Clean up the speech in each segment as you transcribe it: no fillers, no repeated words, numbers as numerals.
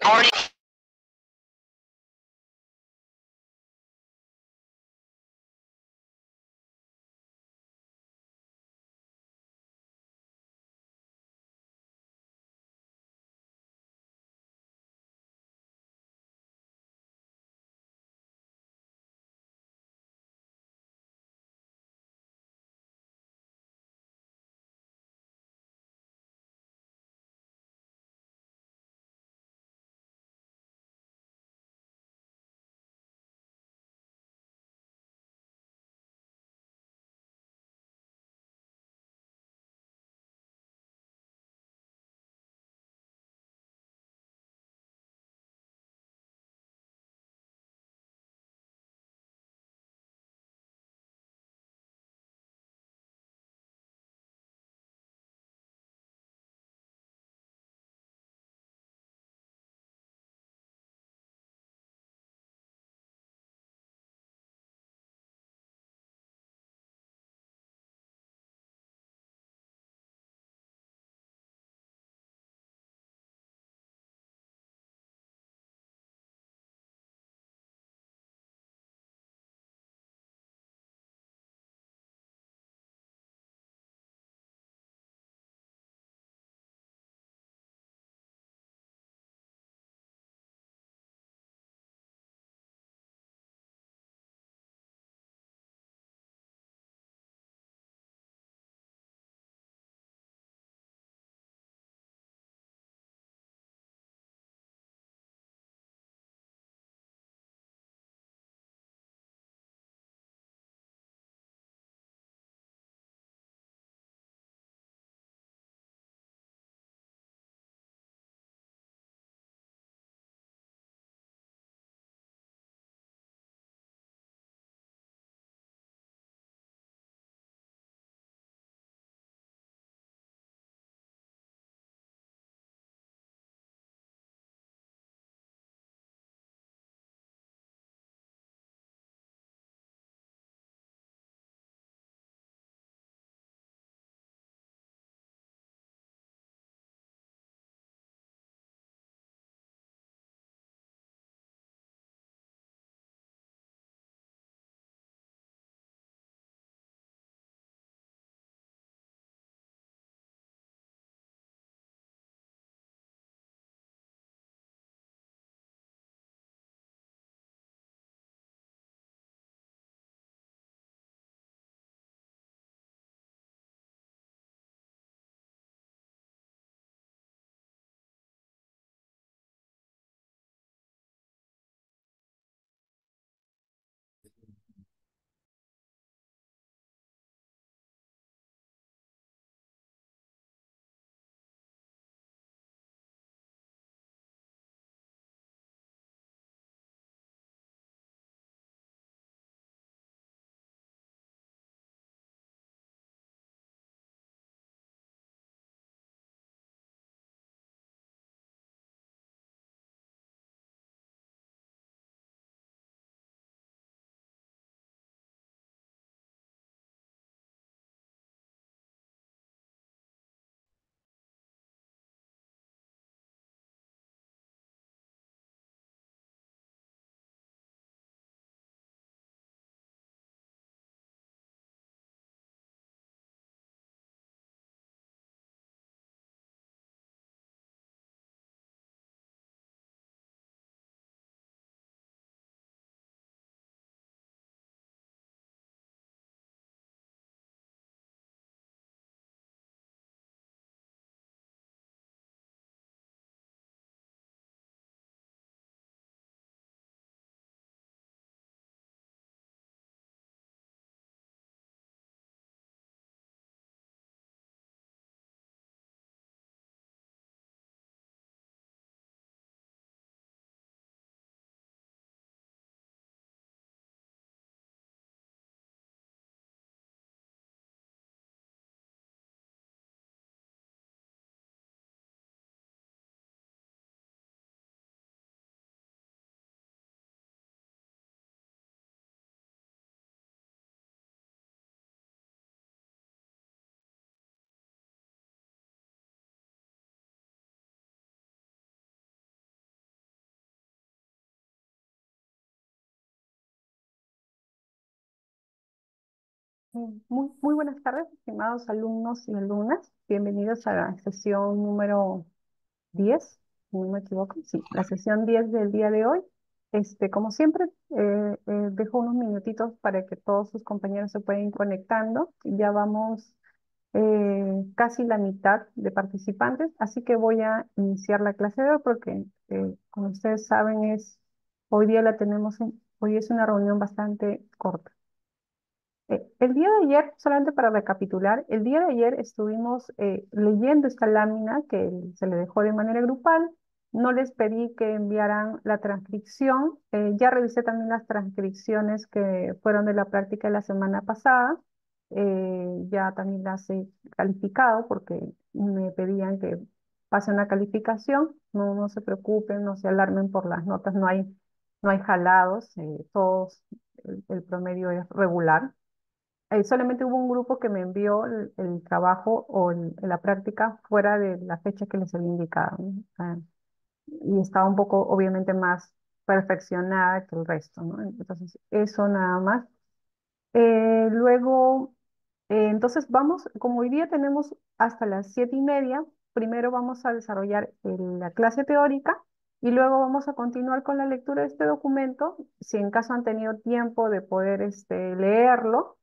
Already Muy buenas tardes, estimados alumnos y alumnas. Bienvenidos a la sesión número 10, si no me equivoco. Sí, la sesión 10 del día de hoy. Como siempre, dejo unos minutitos para que todos sus compañeros se puedan ir conectando. Ya vamos casi la mitad de participantes, así que voy a iniciar la clase de hoy porque, como ustedes saben, hoy día hoy es una reunión bastante corta. El día de ayer, solamente para recapitular, el día de ayer estuvimos leyendo esta lámina que se le dejó de manera grupal. No les pedí que enviaran la transcripción. Ya revisé también las transcripciones que fueron de la práctica de la semana pasada. Ya también las he calificado porque me pedían que pase una calificación. No se preocupen, no se alarmen por las notas, no hay jalados, todos, el promedio es regular. Solamente hubo un grupo que me envió el trabajo o la práctica fuera de la fecha que les había indicado, ¿no? Y estaba un poco, obviamente, más perfeccionada que el resto, ¿no? Entonces, eso nada más. Luego, entonces vamos, como hoy día tenemos hasta las 7:30, primero vamos a desarrollar la clase teórica y luego vamos a continuar con la lectura de este documento. Si en caso han tenido tiempo de poder leerlo,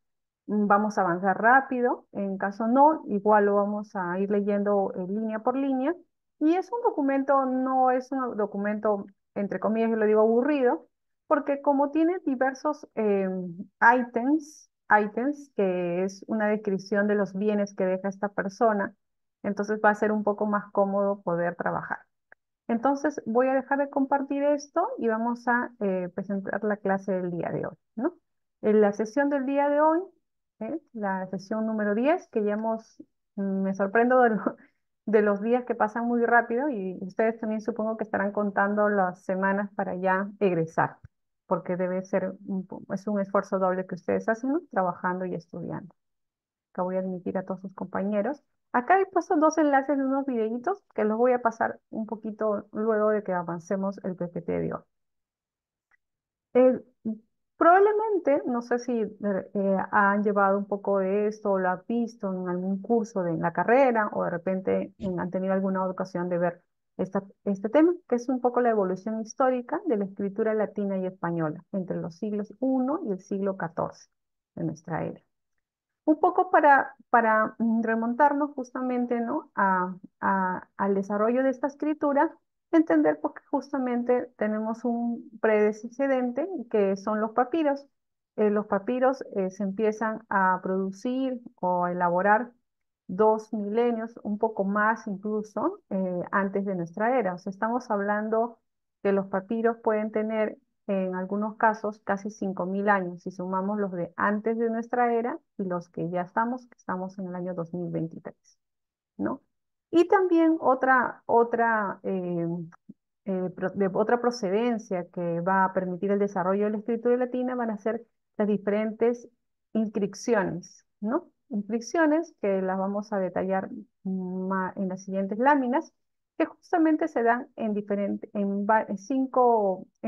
vamos a avanzar rápido. En caso no, igual lo vamos a ir leyendo línea por línea. Y es un documento, no es un documento, entre comillas, yo lo digo aburrido, porque como tiene diversos items, que es una descripción de los bienes que deja esta persona, entonces va a ser un poco más cómodo poder trabajar. Entonces voy a dejar de compartir esto y vamos a presentar la clase del día de hoy, ¿no? En la sesión del día de hoy, la sesión número 10, que ya me sorprendo de los días que pasan muy rápido y ustedes también supongo que estarán contando las semanas para ya egresar, porque debe ser es un esfuerzo doble que ustedes hacen, ¿no? Trabajando y estudiando. Acá voy a admitir a todos sus compañeros. Acá he puesto dos enlaces de unos videitos que los voy a pasar un poquito luego de que avancemos el PPT de hoy. Eh, Probablemente, no sé si han llevado un poco de esto o lo han visto en algún curso en la carrera o de repente han tenido alguna ocasión de ver este tema, que es un poco la evolución histórica de la escritura latina y española entre los siglos I y el siglo XIV de nuestra era. Un poco para remontarnos justamente, ¿no? Al desarrollo de esta escritura, entender porque justamente tenemos un predecedente que son los papiros. Los papiros se empiezan a producir o a elaborar 2 milenios, un poco más incluso, antes de nuestra era. O sea, estamos hablando que los papiros pueden tener en algunos casos casi 5.000 años, si sumamos los de antes de nuestra era y los que ya que estamos en el año 2023, ¿no? Y también de otra procedencia que va a permitir el desarrollo de la escritura latina van a ser las diferentes inscripciones, ¿no? Inscripciones que las vamos a detallar en las siguientes láminas, que justamente se dan en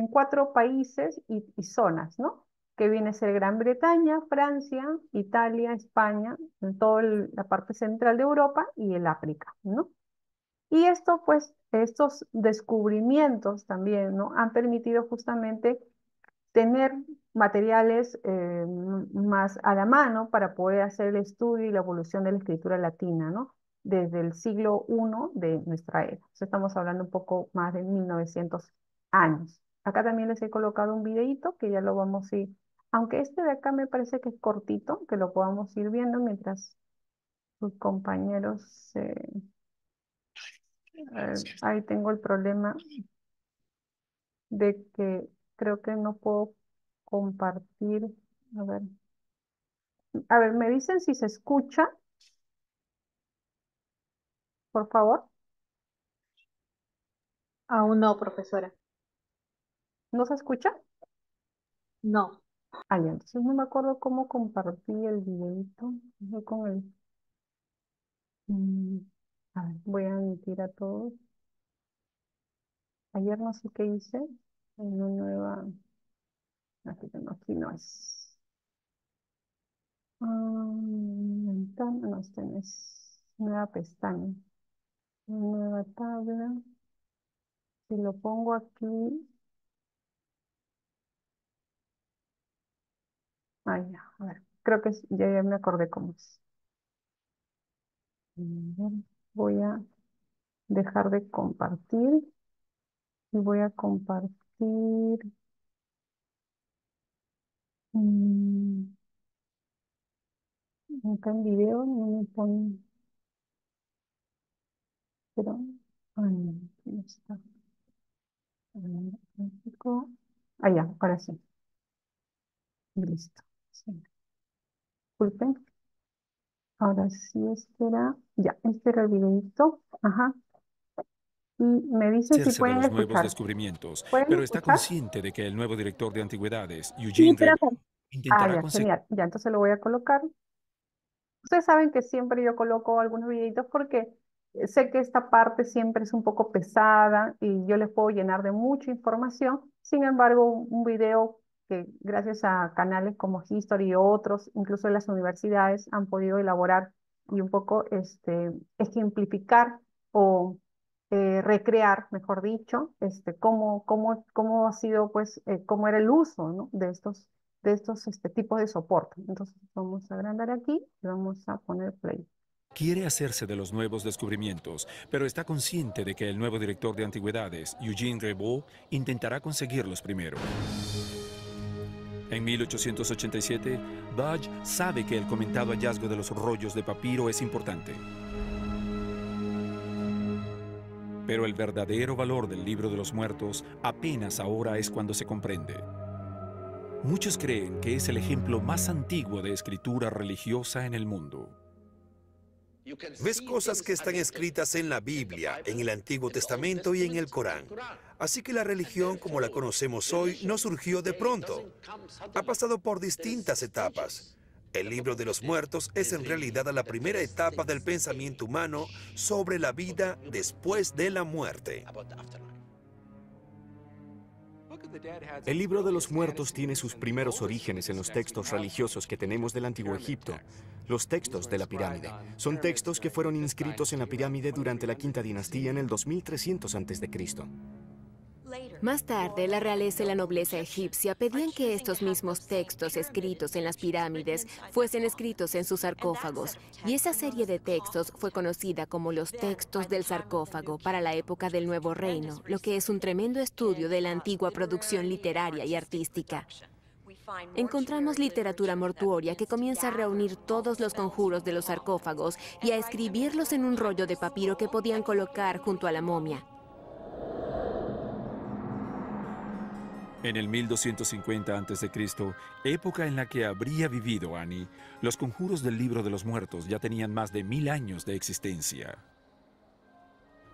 4 países y zonas, ¿no? Que viene a ser Gran Bretaña, Francia, Italia, España, en toda la parte central de Europa y el África, ¿no? Y esto, pues, estos descubrimientos también, ¿no? Han permitido justamente tener materiales más a la mano para poder hacer el estudio y la evolución de la escritura latina, ¿no? Desde el siglo I de nuestra era. O sea, estamos hablando un poco más de 1900 años. Acá también les he colocado un videíto que ya lo vamos a ir, aunque este de acá me parece que es cortito, que lo podamos ir viendo mientras sus compañeros ahí tengo el problema de que creo que no puedo compartir. A ver, me dicen si se escucha, por favor. Aún no, profesora. ¿No se escucha? No. Ah, ya, entonces no me acuerdo cómo compartí el videito. Voy con el, mm, a ver, voy a admitir a todos. Ayer no sé qué hice. En una nueva. Aquí no es. Ventana, no, este no es nueva pestaña. Nueva tabla. Si lo pongo aquí, ya, a ver, creo que ya me acordé cómo es. Voy a dejar de compartir y voy a compartir. mm, Acá en video no me pone, pero, no, no está. Gráfico. Ya, ahora sí, listo. Sí, disculpen, ahora sí, este era el videito. Ajá, y me dicen si Hacerse de pueden los nuevos escuchar. descubrimientos, ¿Pueden pero está escuchar? consciente de que el nuevo director de antigüedades, Sí, Eugene pero Reboux, intentará ya, conseguir. genial. Ya, entonces lo voy a colocar. Ustedes saben que siempre yo coloco algunos videitos porque sé que esta parte siempre es un poco pesada y yo les puedo llenar de mucha información. Sin embargo, un video que gracias a canales como History y otros, incluso las universidades, han podido elaborar y un poco ejemplificar o recrear, mejor dicho, cómo ha sido, pues, cómo era el uso, ¿no? de estos tipos de soporte. Entonces vamos a agrandar aquí y vamos a poner play. Quiere hacerse de los nuevos descubrimientos, pero está consciente de que el nuevo director de antigüedades, Eugene Reboux, intentará conseguirlos primero. En 1887, Budge sabe que el comentado hallazgo de los rollos de papiro es importante. Pero el verdadero valor del libro de los muertos apenas ahora es cuando se comprende. Muchos creen que es el ejemplo más antiguo de escritura religiosa en el mundo. Ves cosas que están escritas en la Biblia, en el Antiguo Testamento y en el Corán. Así que la religión como la conocemos hoy no surgió de pronto. Ha pasado por distintas etapas. El libro de los muertos es en realidad la primera etapa del pensamiento humano sobre la vida después de la muerte. El libro de los muertos tiene sus primeros orígenes en los textos religiosos que tenemos del Antiguo Egipto, los textos de la pirámide. Son textos que fueron inscritos en la pirámide durante la Quinta Dinastía en el 2300 a.C. Más tarde, la realeza y la nobleza egipcia pedían que estos mismos textos escritos en las pirámides fuesen escritos en sus sarcófagos, y esa serie de textos fue conocida como los textos del sarcófago para la época del Nuevo Reino, lo que es un tremendo estudio de la antigua producción literaria y artística. Encontramos literatura mortuoria que comienza a reunir todos los conjuros de los sarcófagos y a escribirlos en un rollo de papiro que podían colocar junto a la momia. En el 1250 a.C., época en la que habría vivido Ani, los conjuros del libro de los muertos ya tenían más de 1000 años de existencia.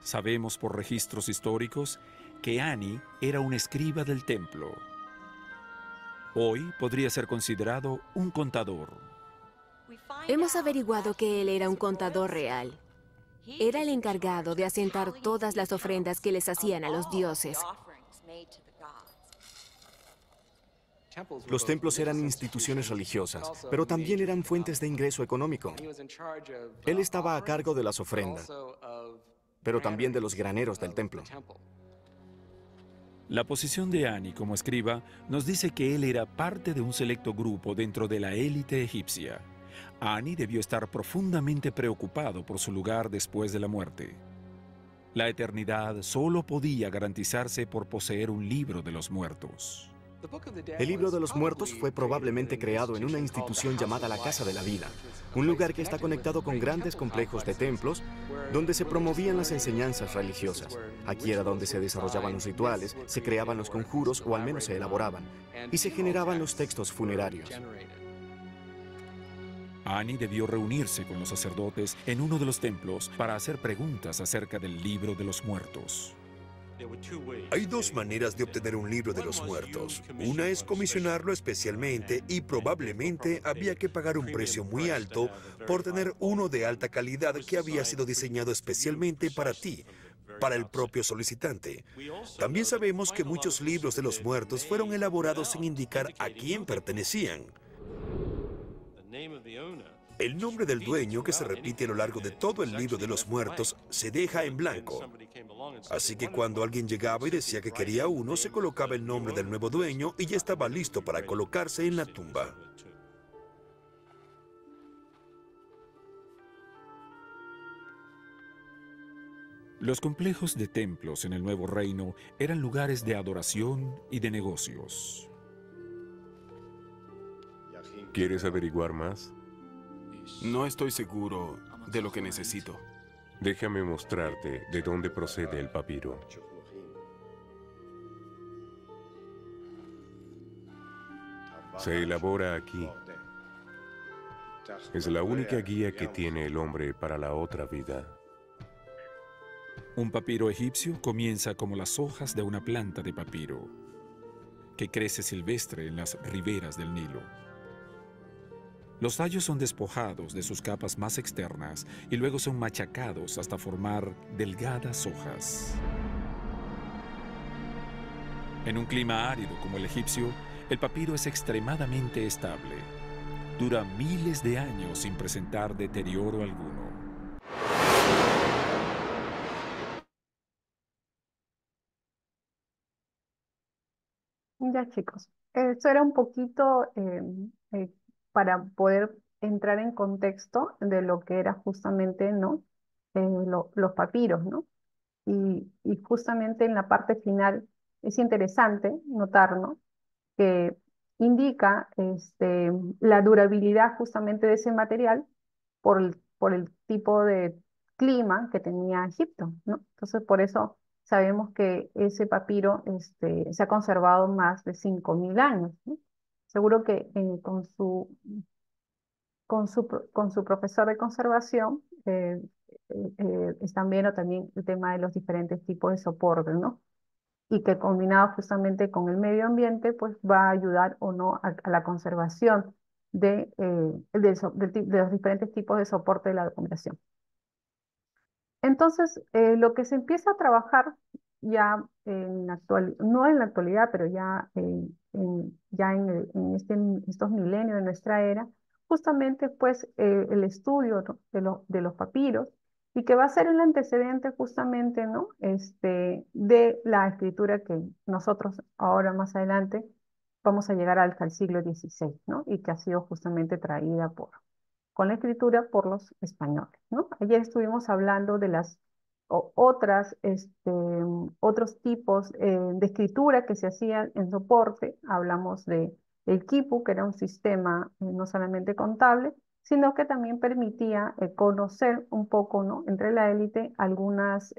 Sabemos por registros históricos que Ani era un escriba del templo. Hoy podría ser considerado un contador. Hemos averiguado que él era un contador real. Era el encargado de asentar todas las ofrendas que les hacían a los dioses. Los templos eran instituciones religiosas, pero también eran fuentes de ingreso económico. Él estaba a cargo de las ofrendas, pero también de los graneros del templo. La posición de Ani como escriba nos dice que él era parte de un selecto grupo dentro de la élite egipcia. Ani debió estar profundamente preocupado por su lugar después de la muerte. La eternidad solo podía garantizarse por poseer un libro de los muertos. El libro de los muertos fue probablemente creado en una institución llamada la Casa de la Vida, un lugar que está conectado con grandes complejos de templos donde se promovían las enseñanzas religiosas. Aquí era donde se desarrollaban los rituales, se creaban los conjuros o al menos se elaboraban, y se generaban los textos funerarios. Ani debió reunirse con los sacerdotes en uno de los templos para hacer preguntas acerca del libro de los muertos. Hay dos maneras de obtener un libro de los muertos. Una es comisionarlo especialmente y probablemente había que pagar un precio muy alto por tener uno de alta calidad que había sido diseñado especialmente para ti, para el propio solicitante. También sabemos que muchos libros de los muertos fueron elaborados sin indicar a quién pertenecían. El nombre del dueño, que se repite a lo largo de todo el libro de los muertos, se deja en blanco. Así que cuando alguien llegaba y decía que quería uno, se colocaba el nombre del nuevo dueño y ya estaba listo para colocarse en la tumba. Los complejos de templos en el Nuevo Reino eran lugares de adoración y de negocios. ¿Quieres averiguar más? No estoy seguro de lo que necesito. Déjame mostrarte de dónde procede el papiro. Se elabora aquí. Es la única guía que tiene el hombre para la otra vida. Un papiro egipcio comienza como las hojas de una planta de papiro, que crece silvestre en las riberas del Nilo. Los tallos son despojados de sus capas más externas y luego son machacados hasta formar delgadas hojas. En un clima árido como el egipcio, el papiro es extremadamente estable. Dura miles de años sin presentar deterioro alguno. Ya chicos, esto era un poquito eh, para poder entrar en contexto de lo que era justamente, ¿no? Los papiros, ¿no? Y justamente en la parte final es interesante notar, ¿no? Que indica la durabilidad justamente de ese material por el tipo de clima que tenía Egipto, ¿no? Entonces, por eso sabemos que ese papiro se ha conservado más de 5.000 años, ¿no? Seguro que con su profesor de conservación están viendo también el tema de los diferentes tipos de soportes, ¿no? Y que combinado justamente con el medio ambiente, pues va a ayudar o no a la conservación de los diferentes tipos de soporte de la documentación. Entonces, lo que se empieza a trabajar ya no en la actualidad, pero ya, ya en estos milenios de nuestra era, justamente pues el estudio, ¿no? de los papiros, y que va a ser el antecedente justamente, ¿no? De la escritura que nosotros ahora más adelante vamos a llegar hasta el siglo XVI, ¿no? Y que ha sido justamente traída con la escritura por los españoles, ¿no? Ayer estuvimos hablando de las otros tipos de escritura que se hacían en soporte. Hablamos de el quipu, que era un sistema no solamente contable, sino que también permitía conocer un poco, ¿no? Entre la élite algunas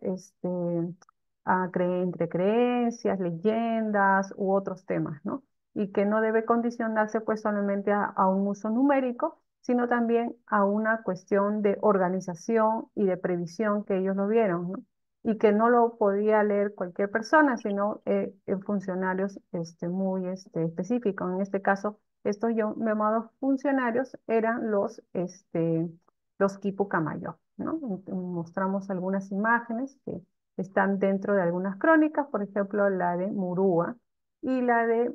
entre creencias, leyendas u otros temas, ¿no? Y que no debe condicionarse pues solamente a un uso numérico, sino también a una cuestión de organización y de previsión que ellos lo vieron, ¿no? Y que no lo podía leer cualquier persona, sino en funcionarios muy específicos. En este caso, estos llamados funcionarios eran los Quipu Camayo, ¿no? Mostramos algunas imágenes que están dentro de algunas crónicas, por ejemplo, la de Murúa y la de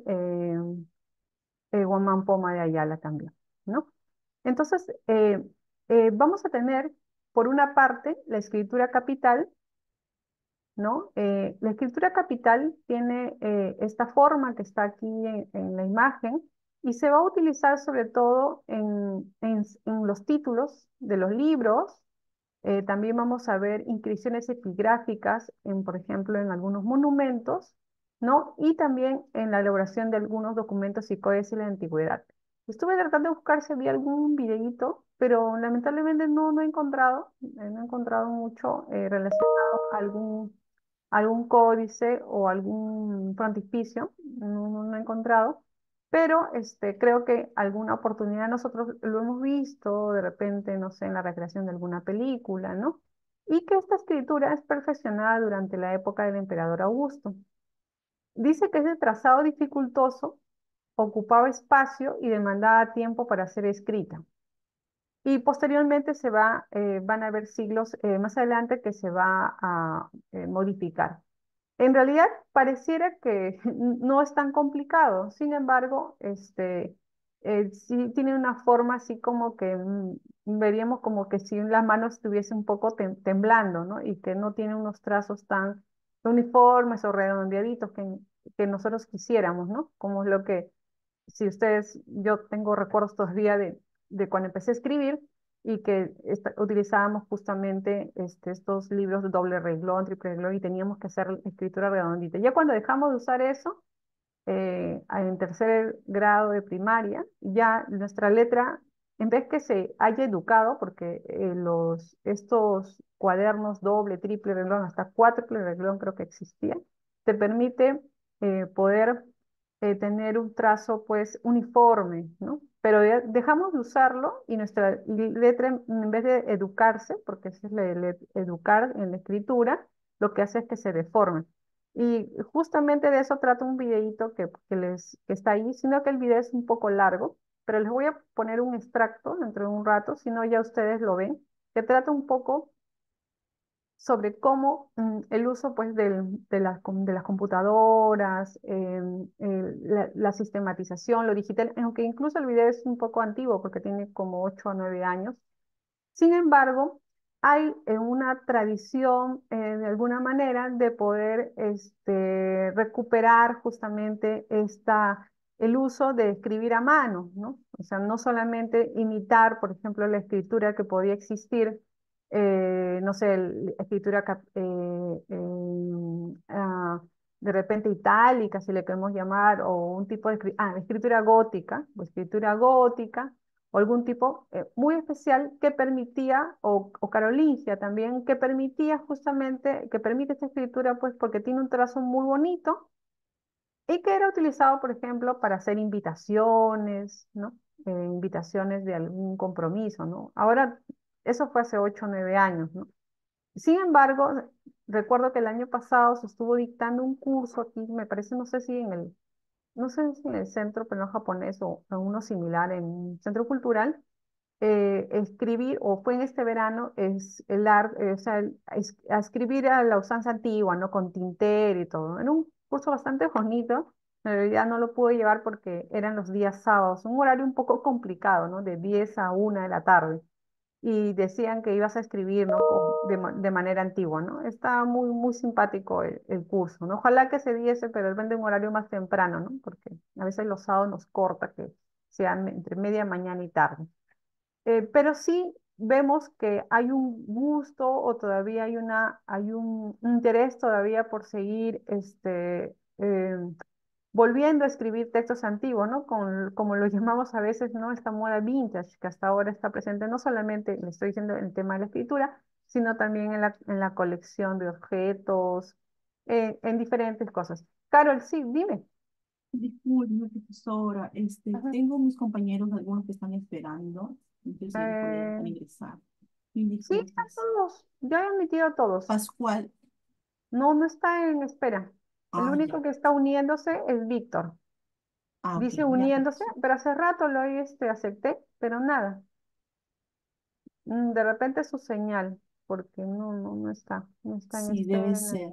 Guamán Poma de Ayala también, ¿no? Entonces, vamos a tener, por una parte, la escritura capital, ¿no? La escritura capital tiene esta forma que está aquí en la imagen y se va a utilizar sobre todo en los títulos de los libros. También vamos a ver inscripciones epigráficas, por ejemplo, en algunos monumentos, ¿no? Y también en la elaboración de algunos documentos y códices de la antigüedad. Estuve tratando de buscar si había algún videíto, pero lamentablemente no he encontrado, no he encontrado mucho relacionado a algún códice o algún frontispicio, no he encontrado, pero creo que alguna oportunidad nosotros lo hemos visto de repente, no sé, en la recreación de alguna película, ¿no? Y que esta escritura es perfeccionada durante la época del emperador Augusto. Dice que ese trazado dificultoso ocupaba espacio y demandaba tiempo para ser escrita. Y posteriormente van a haber siglos más adelante que se va a modificar. En realidad pareciera que no es tan complicado, sin embargo, sí tiene una forma así como que veríamos como que si la mano estuviese un poco temblando, ¿no? Y que no tiene unos trazos tan uniformes o redondeaditos que nosotros quisiéramos, ¿no? Como es lo que, si ustedes, yo tengo recuerdos todavía de cuando empecé a escribir y que utilizábamos justamente estos libros de doble renglón, triple renglón y teníamos que hacer escritura redondita. Ya cuando dejamos de usar eso, en tercer grado de primaria, ya nuestra letra, en vez que se haya educado, porque estos cuadernos doble, triple renglón, hasta cuádruple renglón creo que existía, te permite poder tener un trazo pues uniforme, ¿no? Pero ya dejamos de usarlo y nuestra letra, en vez de educarse, porque ese es educar en la escritura, lo que hace es que se deforme. Y justamente de eso trata un videíto que está ahí, sino que el video es un poco largo, pero les voy a poner un extracto dentro de un rato, si no ya ustedes lo ven, que trata un poco sobre cómo el uso pues de las computadoras, la sistematización, lo digital, aunque incluso el video es un poco antiguo porque tiene como 8 o 9 años. Sin embargo, hay una tradición, de alguna manera, de poder recuperar justamente el uso de escribir a mano, ¿no? O sea, no solamente imitar, por ejemplo, la escritura que podía existir, no sé, escritura de repente itálica, si le queremos llamar, o un tipo de escritura gótica, o algún tipo muy especial que permitía, o carolingia también, que permitía justamente, que permite esta escritura, pues porque tiene un trazo muy bonito y que era utilizado, por ejemplo, para hacer invitaciones, ¿no? Invitaciones de algún compromiso, ¿no? Ahora, eso fue hace 8 o 9 años, ¿no? Sin embargo, recuerdo que el año pasado se estuvo dictando un curso aquí, me parece, no sé si en el centro, pero no japonés o en uno similar, en un centro cultural, escribir, o fue en este verano, es el arte, o sea, a escribir a la usanza antigua, ¿no? Con tintero y todo. Era un curso bastante bonito. En realidad no lo pude llevar porque eran los días sábados, un horario un poco complicado, ¿no? De 10 a 1 de la tarde. Y decían que ibas a escribir, ¿no? De manera antigua, ¿no? Estaba muy, muy simpático el curso, ¿no? Ojalá que se diese, pero de un horario más temprano, ¿no? Porque a veces los sábados nos corta que sean entre media mañana y tarde. Pero sí vemos que hay un gusto o todavía hay un interés todavía por seguir volviendo a escribir textos antiguos, ¿no? Como lo llamamos a veces, ¿no? Esta moda vintage que hasta ahora está presente, no solamente, le estoy diciendo, en el tema de la escritura, sino también en la colección de objetos, en diferentes cosas. Carol, sí, dime. Disculpe, profesora, Ajá. tengo mis compañeros, algunos que están esperando, entonces ellos podrían Eh, ingresar. Mil sí, están disculpas. todos. Ya he emitido a todos. Pascual, No, no está en espera. El ya. único que está uniéndose es Víctor. Ok, Dice ya, uniéndose, profesor. pero hace rato lo acepté, pero nada. De repente su señal, porque no está en Sí, debe espera. ser.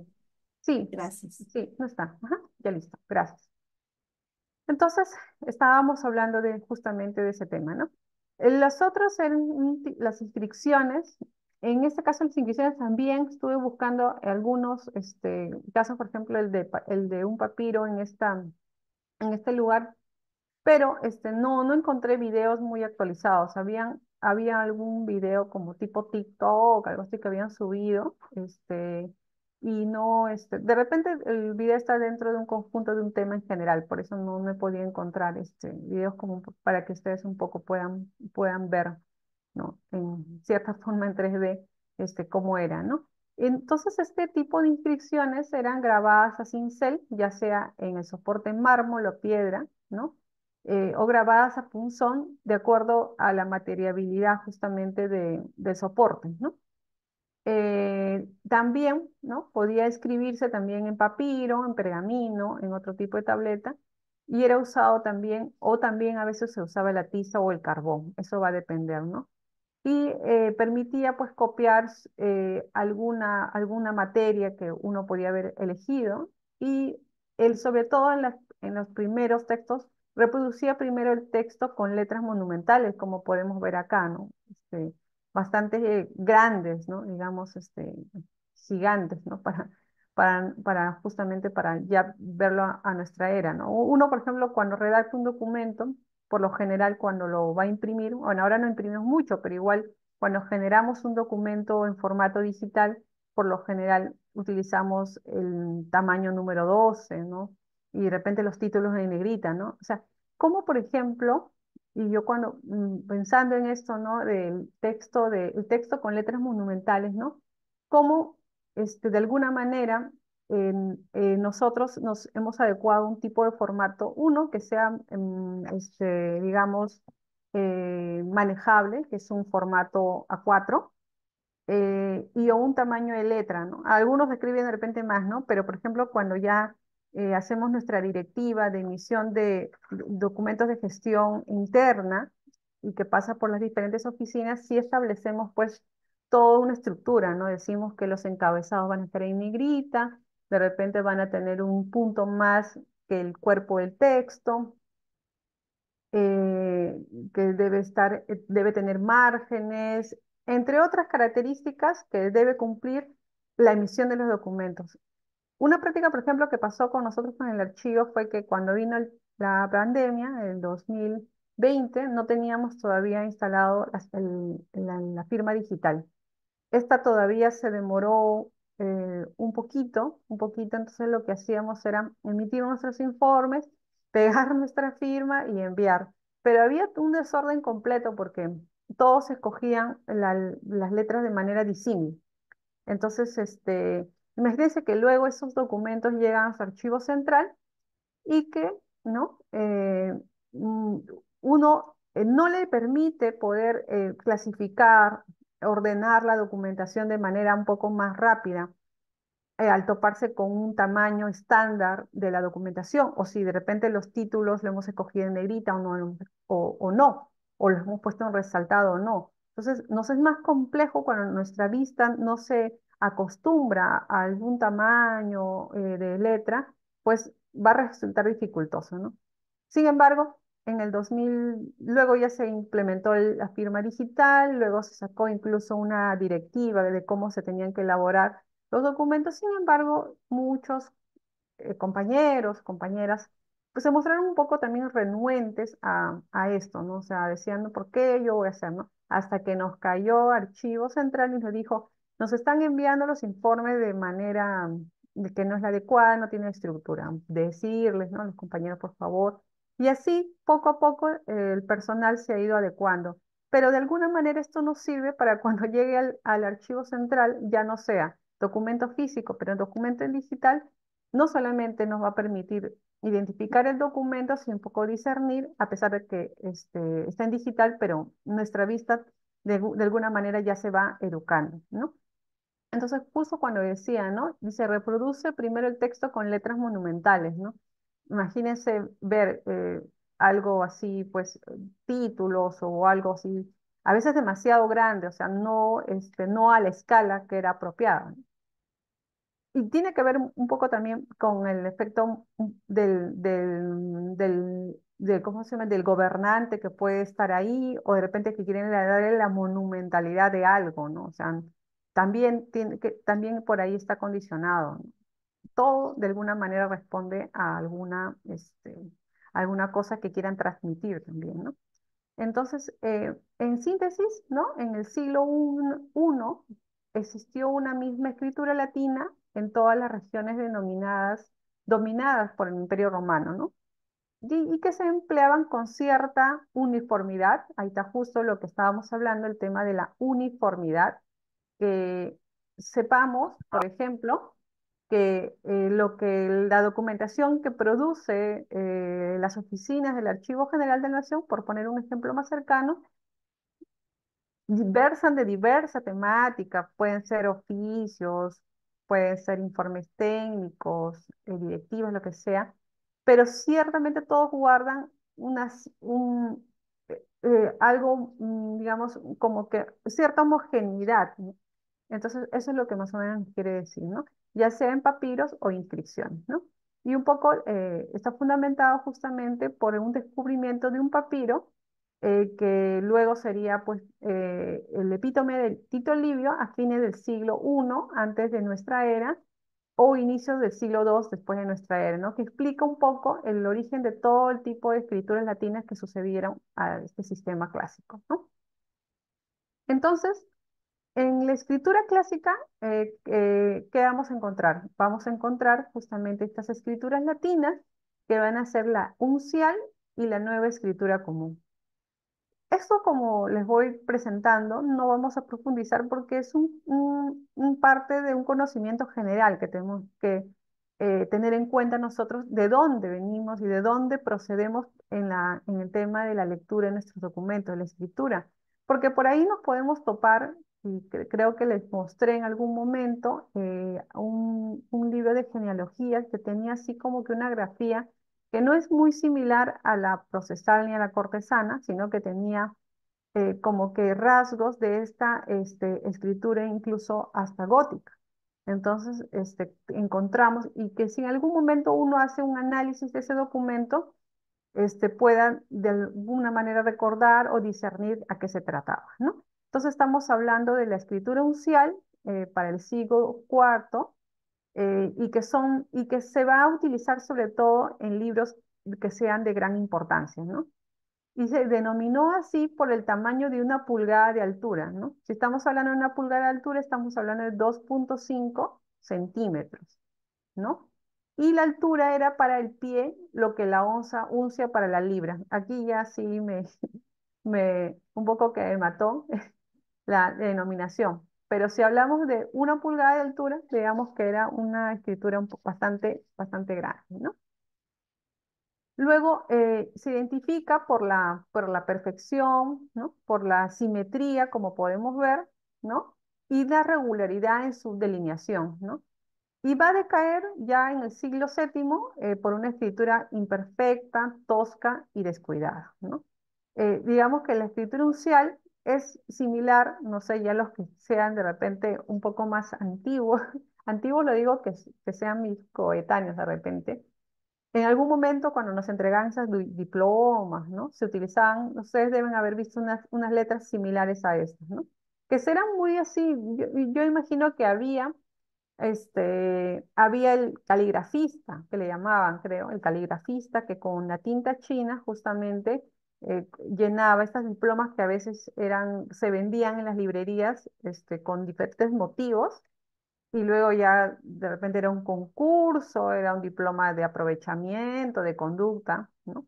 Sí, Gracias. sí, no está. Ajá, ya listo, gracias. Entonces, estábamos hablando justamente de ese tema, ¿no? Las otras eran las inscripciones. En este caso, las inscripciones también estuve buscando algunos casos, por ejemplo, el de un papiro en este lugar, pero no encontré videos muy actualizados. Había algún video como tipo TikTok, algo así que habían subido, y no, de repente el video está dentro de un conjunto de un tema en general, por eso no me podía encontrar videos como para que ustedes un poco puedan ver, ¿no? En cierta forma en 3D, cómo era, ¿no? Entonces, este tipo de inscripciones eran grabadas a cincel, ya sea en el soporte en mármol o piedra, ¿no? O grabadas a punzón de acuerdo a la materiabilidad justamente del soporte, ¿no? También, ¿no? Podía escribirse también en papiro, en pergamino, en otro tipo de tableta, y era usado también, o también a veces se usaba la tiza o el carbón, eso va a depender, ¿no? Y permitía pues copiar alguna materia que uno podía haber elegido y sobre todo en los primeros textos reproducía primero el texto con letras monumentales, como podemos ver acá, ¿no? Bastante grandes, ¿no? Digamos, gigantes, ¿no? Para justamente para ya verlo a nuestra era, ¿no? Uno, por ejemplo, cuando redacta un documento, por lo general cuando lo va a imprimir, bueno, ahora no imprimimos mucho, pero igual cuando generamos un documento en formato digital, por lo general utilizamos el tamaño número 12, ¿no? Y de repente los títulos en negrita, ¿no? O sea, como por ejemplo, y yo cuando pensando en esto, ¿no? El texto con letras monumentales, ¿no? Cómo de alguna manera nosotros nos hemos adecuado a un tipo de formato, uno que sea, digamos, manejable, que es un formato A4, y o un tamaño de letra, ¿no? Algunos escriben de repente más, ¿no? Pero, por ejemplo, cuando ya hacemos nuestra directiva de emisión de documentos de gestión interna y que pasa por las diferentes oficinas, sí establecemos, pues, toda una estructura, ¿no? Decimos que los encabezados van a estar en negrita, de repente van a tener un punto más que el cuerpo del texto, eh, que debe tener márgenes, entre otras características que debe cumplir la emisión de los documentos. Una práctica, por ejemplo, que pasó con nosotros con el archivo fue que cuando vino la pandemia, en 2020, no teníamos todavía instalado la firma digital. Esta todavía se demoró un poquito, entonces lo que hacíamos era emitir nuestros informes, pegar nuestra firma y enviar. Pero había un desorden completo porque todos escogían las letras de manera disímil. Entonces, imagínense que luego esos documentos llegan a su archivo central y que, ¿no? Mm, Uno no le permite poder clasificar, ordenar la documentación de manera un poco más rápida al toparse con un tamaño estándar de la documentación, o si de repente los títulos lo hemos escogido en negrita o no, o los hemos puesto en resaltado o no. Entonces, nos es más complejo cuando nuestra vista no se acostumbra a algún tamaño de letra, pues va a resultar dificultoso, ¿no? Sin embargo, en el 2000, luego ya se implementó la firma digital, luego se sacó incluso una directiva de cómo se tenían que elaborar los documentos. Sin embargo, muchos compañeros, compañeras, pues se mostraron un poco también renuentes a esto, ¿no? O sea, decían, "No, ¿por qué yo voy a hacer, no?". Hasta que nos cayó Archivo Central y nos dijo, nos están enviando los informes de manera de que no es la adecuada, no tiene estructura. Decirles, ¿no? Los compañeros, por favor. Y así, poco a poco, el personal se ha ido adecuando. Pero de alguna manera esto nos sirve para cuando llegue al archivo central ya no sea documento físico, pero documento en digital, no solamente nos va a permitir identificar el documento, sino un poco discernir, a pesar de que está en digital, pero nuestra vista de alguna manera ya se va educando, ¿no? Entonces, justo cuando decía, ¿no? Dice, reproduce primero el texto con letras monumentales, ¿no? Imagínense ver algo así, pues, títulos o algo así, a veces demasiado grande, o sea, no a la escala que era apropiada, ¿no? Y tiene que ver un poco también con el efecto ¿cómo se llama? Del gobernante que puede estar ahí, o de repente que quieren darle la monumentalidad de algo, ¿no? O sea, también por ahí está condicionado, ¿no? Todo de alguna manera responde a alguna cosa que quieran transmitir también, ¿no? Entonces, en síntesis, ¿no? En el siglo I existió una misma escritura latina en todas las regiones dominadas por el Imperio Romano, ¿no? Y que se empleaban con cierta uniformidad. Ahí está justo lo que estábamos hablando, el tema de la uniformidad. Que sepamos, por ejemplo, que la documentación que produce las oficinas del Archivo General de la Nación, por poner un ejemplo más cercano, versan de diversa temática, pueden ser oficios, pueden ser informes técnicos, directivos, lo que sea, pero ciertamente todos guardan algo, digamos, como que cierta homogeneidad, ¿no? Entonces, eso es lo que más o menos quiere decir, ¿no? Ya sea en papiros o inscripciones, ¿no? Y un poco está fundamentado justamente por un descubrimiento de un papiro que luego sería pues el epítome del Tito Livio a fines del siglo I antes de nuestra era o inicios del siglo II después de nuestra era, ¿no? Que explica un poco el origen de todo el tipo de escrituras latinas que sucedieron a este sistema clásico, ¿no? Entonces, en la escritura clásica, ¿qué vamos a encontrar? Vamos a encontrar justamente estas escrituras latinas que van a ser la uncial y la nueva escritura común. Esto, como les voy presentando, no vamos a profundizar porque es un parte de un conocimiento general que tenemos que tener en cuenta nosotros de dónde venimos y de dónde procedemos en el tema de la lectura de nuestros documentos, de la escritura. Porque por ahí nos podemos topar, y creo que les mostré en algún momento, un libro de genealogías que tenía así como que una grafía que no es muy similar a la procesal ni a la cortesana, sino que tenía como que rasgos de esta escritura incluso hasta gótica. Entonces, encontramos y que si en algún momento uno hace un análisis de ese documento, pueda de alguna manera recordar o discernir a qué se trataba, ¿no? Entonces estamos hablando de la escritura uncial para el siglo IV, y que se va a utilizar sobre todo en libros que sean de gran importancia, ¿no? Y se denominó así por el tamaño de una pulgada de altura, ¿no? Si estamos hablando de una pulgada de altura, estamos hablando de 2,5 centímetros, ¿no? Y la altura era para el pie lo que la onza uncia para la libra. Aquí ya sí un poco que me mató la denominación. Pero si hablamos de una pulgada de altura, digamos que era una escritura bastante grande, ¿no? Luego se identifica por la perfección, ¿no? Por la simetría, como podemos ver, ¿no? Y la regularidad en su delineación, ¿no? Y va a decaer ya en el siglo VII por una escritura imperfecta, tosca y descuidada, ¿no? Digamos que la escritura uncial es similar, no sé, ya los que sean de repente un poco más antiguos, antiguos lo digo que sean mis coetáneos de repente, en algún momento, cuando nos entregaban esas diplomas, ¿no? Se utilizaban, ustedes deben haber visto unas letras similares a estas, ¿no? Que serán muy así, yo imagino que había el caligrafista, que le llamaban, creo, el caligrafista que con la tinta china justamente llenaba estas diplomas que a veces se vendían en las librerías, con diferentes motivos y luego ya de repente era un concurso, era un diploma de aprovechamiento, de conducta, ¿no?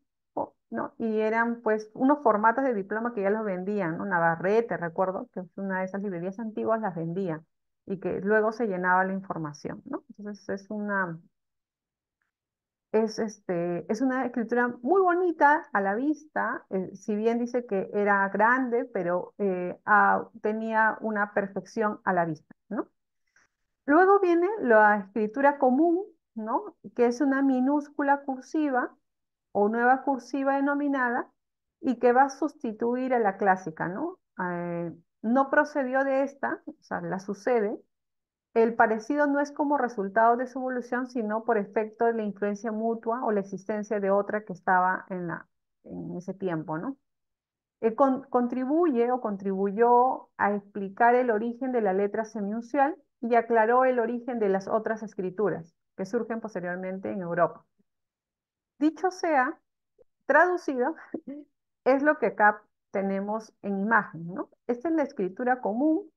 ¿No? Y eran pues unos formatos de diploma que ya los vendían, ¿no? Navarrete, recuerdo que es una de esas librerías antiguas las vendía y que luego se llenaba la información, ¿no? Entonces es una escritura muy bonita a la vista, si bien dice que era grande, pero tenía una perfección a la vista, ¿no? Luego viene la escritura común, ¿no? Que es una minúscula cursiva o nueva cursiva denominada y que va a sustituir a la clásica, ¿no? No procedió de esta, o sea, la sucede. El parecido no es como resultado de su evolución, sino por efecto de la influencia mutua o la existencia de otra que estaba en ese tiempo, ¿no? Contribuye o contribuyó a explicar el origen de la letra semiuncial y aclaró el origen de las otras escrituras que surgen posteriormente en Europa. Dicho sea, traducido, es lo que acá tenemos en imagen, ¿no? Esta es la escritura común,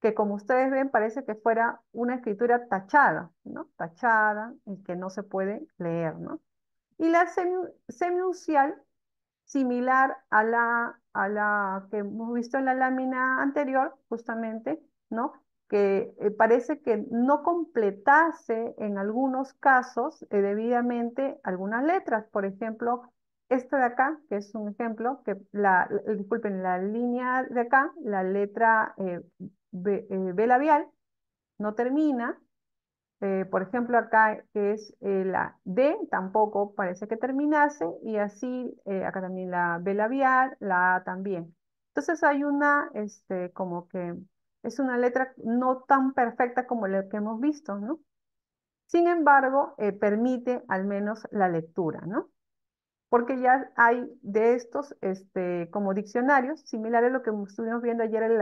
que como ustedes ven parece que fuera una escritura tachada, ¿no? Tachada y que no se puede leer, ¿no? Y la semiuncial similar a la que hemos visto en la lámina anterior, justamente, ¿no? Que parece que no completase en algunos casos debidamente algunas letras. Por ejemplo, esta de acá, que es un ejemplo, que disculpen, la línea de acá, la letra B labial, no termina, por ejemplo, acá que es la D, tampoco parece que terminase, y así acá también la B labial, la A también. Entonces hay como que es una letra no tan perfecta como la que hemos visto, ¿no? Sin embargo, permite al menos la lectura, ¿no? Porque ya hay de estos como diccionarios, similares a lo que estuvimos viendo ayer en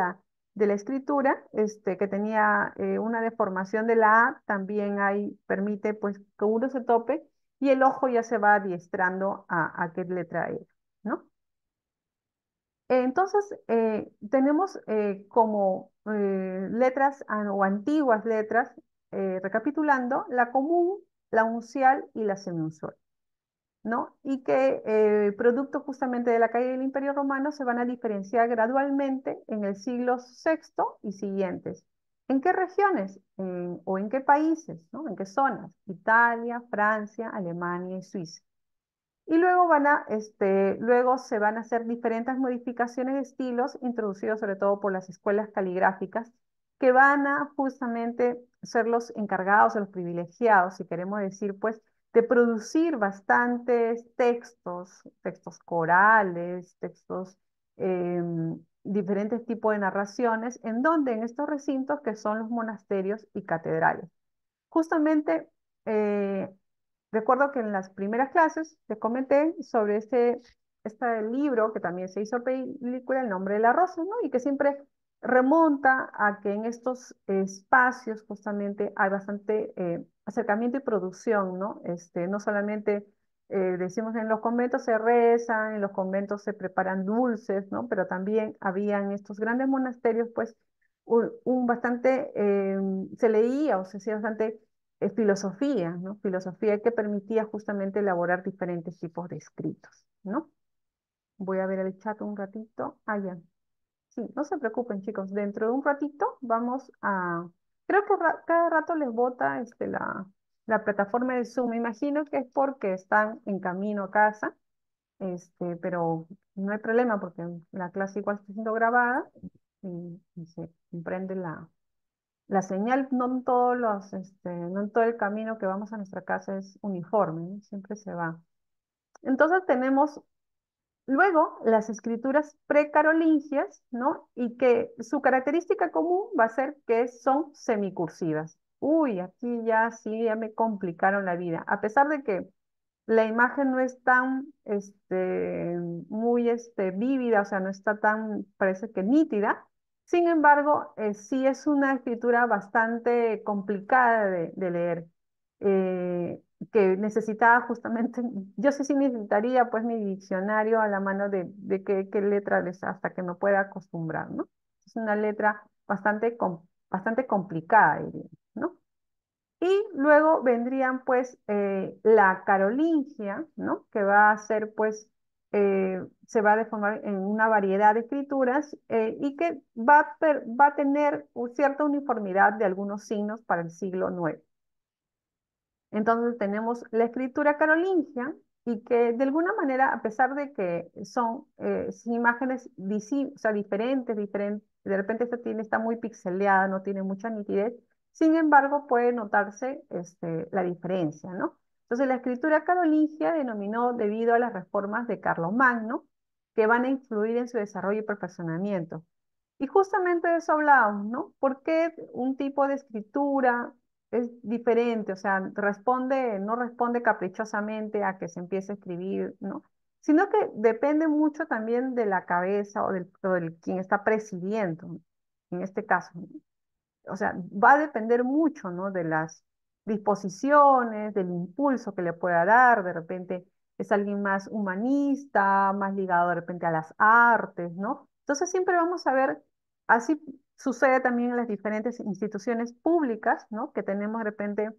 de la escritura, que tenía una deformación de la A, también hay, permite pues que uno se tope y el ojo ya se va adiestrando a qué letra es, ¿no? Entonces, tenemos como letras o antiguas letras, recapitulando, la común, la uncial y la semiuncial, ¿no? Y que producto justamente de la caída del Imperio Romano se van a diferenciar gradualmente en el siglo sexto y siguientes. ¿En qué regiones o en qué países, ¿no? ¿En qué zonas? Italia, Francia, Alemania y Suiza. Y luego luego se van a hacer diferentes modificaciones de estilos introducidos sobre todo por las escuelas caligráficas que van a justamente ser los encargados o los privilegiados, si queremos decir, pues, de producir bastantes textos, textos corales, textos, diferentes tipos de narraciones, en donde en estos recintos que son los monasterios y catedrales. Justamente eh, recuerdo que en las primeras clases te comenté sobre este libro que también se hizo película, El nombre de la rosa, ¿no? Y que siempre remonta a que en estos espacios justamente hay bastante acercamiento y producción, ¿no? No solamente decimos en los conventos se reza, en los conventos se preparan dulces, ¿no? Pero también habían estos grandes monasterios, pues, un bastante, se leía o se hacía bastante filosofía, ¿no? Filosofía que permitía justamente elaborar diferentes tipos de escritos, ¿no? Voy a ver el chat un ratito. Ah, ya. Sí, no se preocupen, chicos. Dentro de un ratito vamos a... Creo que cada rato les bota la plataforma de Zoom. Me imagino que es porque están en camino a casa, pero no hay problema porque la clase igual está siendo grabada y se comprende la señal. No en todos no en todo el camino que vamos a nuestra casa es uniforme, ¿no? Siempre se va. Entonces tenemos luego las escrituras precarolingias, ¿no? Y que su característica común va a ser que son semicursivas. Uy, aquí ya sí, ya me complicaron la vida. A pesar de que la imagen no es tan, muy, vívida, o sea, no está tan, parece que nítida. Sin embargo, sí es una escritura bastante complicada de leer, eh, que necesitaba justamente, yo sí necesitaría pues mi diccionario a la mano de qué letra es hasta que me pueda acostumbrar, ¿no? Es una letra bastante complicada, diría, ¿no? Y luego vendrían pues la carolingia, ¿no? Que va a ser pues, se va a deformar en una variedad de escrituras y que va a tener cierta uniformidad de algunos signos para el siglo IX. Entonces tenemos la escritura carolingia y que de alguna manera, a pesar de que son imágenes o sea, diferentes, de repente está muy pixeleada, no tiene mucha nitidez, sin embargo puede notarse la diferencia, ¿no? Entonces la escritura carolingia denominó debido a las reformas de Carlomagno que van a influir en su desarrollo y perfeccionamiento. Y justamente de eso hablábamos, ¿no? ¿Por qué un tipo de escritura es diferente? O sea, no responde caprichosamente a que se empiece a escribir, ¿no? Sino que depende mucho también de la cabeza o del quien está presidiendo, ¿no? En este caso, ¿no? O sea, va a depender mucho, ¿no? De las disposiciones, del impulso que le pueda dar, de repente es alguien más humanista, más ligado de repente a las artes, ¿no? Entonces siempre vamos a ver, así sucede también en las diferentes instituciones públicas, ¿no? Que tenemos de repente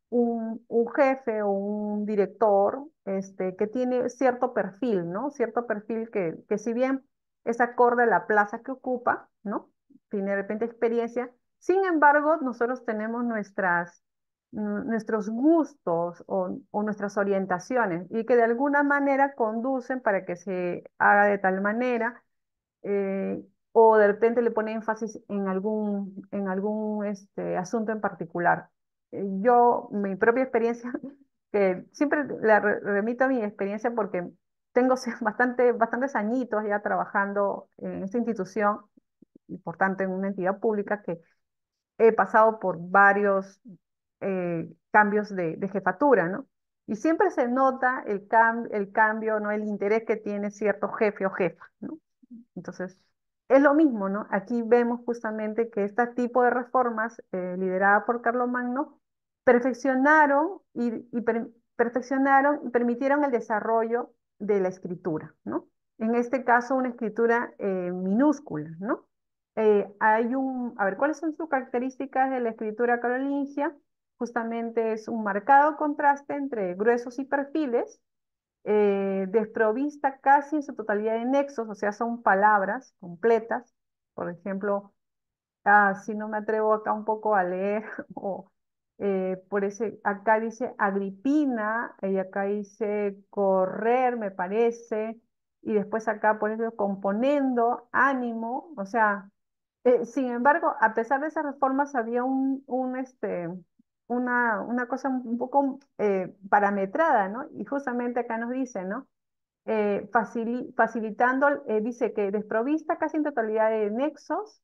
un jefe o un director, que tiene cierto perfil, ¿no? Cierto perfil que si bien es acorde a la plaza que ocupa, ¿no? Tiene de repente experiencia. Sin embargo, nosotros tenemos nuestros gustos o nuestras orientaciones y que de alguna manera conducen para que se haga de tal manera, eh, o de repente le pone énfasis en algún asunto en particular. Mi propia experiencia, que siempre remito a mi experiencia porque tengo bastantes añitos ya trabajando en esta institución y por tanto en una entidad pública que he pasado por varios cambios de jefatura, ¿no? Y siempre se nota el cambio, ¿no? El interés que tiene cierto jefe o jefa, ¿no? Entonces, es lo mismo, ¿no? Aquí vemos justamente que este tipo de reformas, lideradas por Carlomagno, perfeccionaron perfeccionaron y permitieron el desarrollo de la escritura, ¿no? En este caso, una escritura minúscula, ¿no? A ver, ¿cuáles son sus características de la escritura carolingia? Justamente es un marcado contraste entre gruesos y perfiles, desprovista casi en su totalidad de nexos, o sea, son palabras completas. Por ejemplo, si no me atrevo acá un poco a leer, o acá dice Agripina, y acá dice correr, me parece, y después acá, por ejemplo, componendo, ánimo, o sea, sin embargo, a pesar de esas reformas, había una cosa un poco parametrada, ¿no? Y justamente acá nos dice, ¿no? Facilitando, dice que desprovista casi en totalidad de nexos,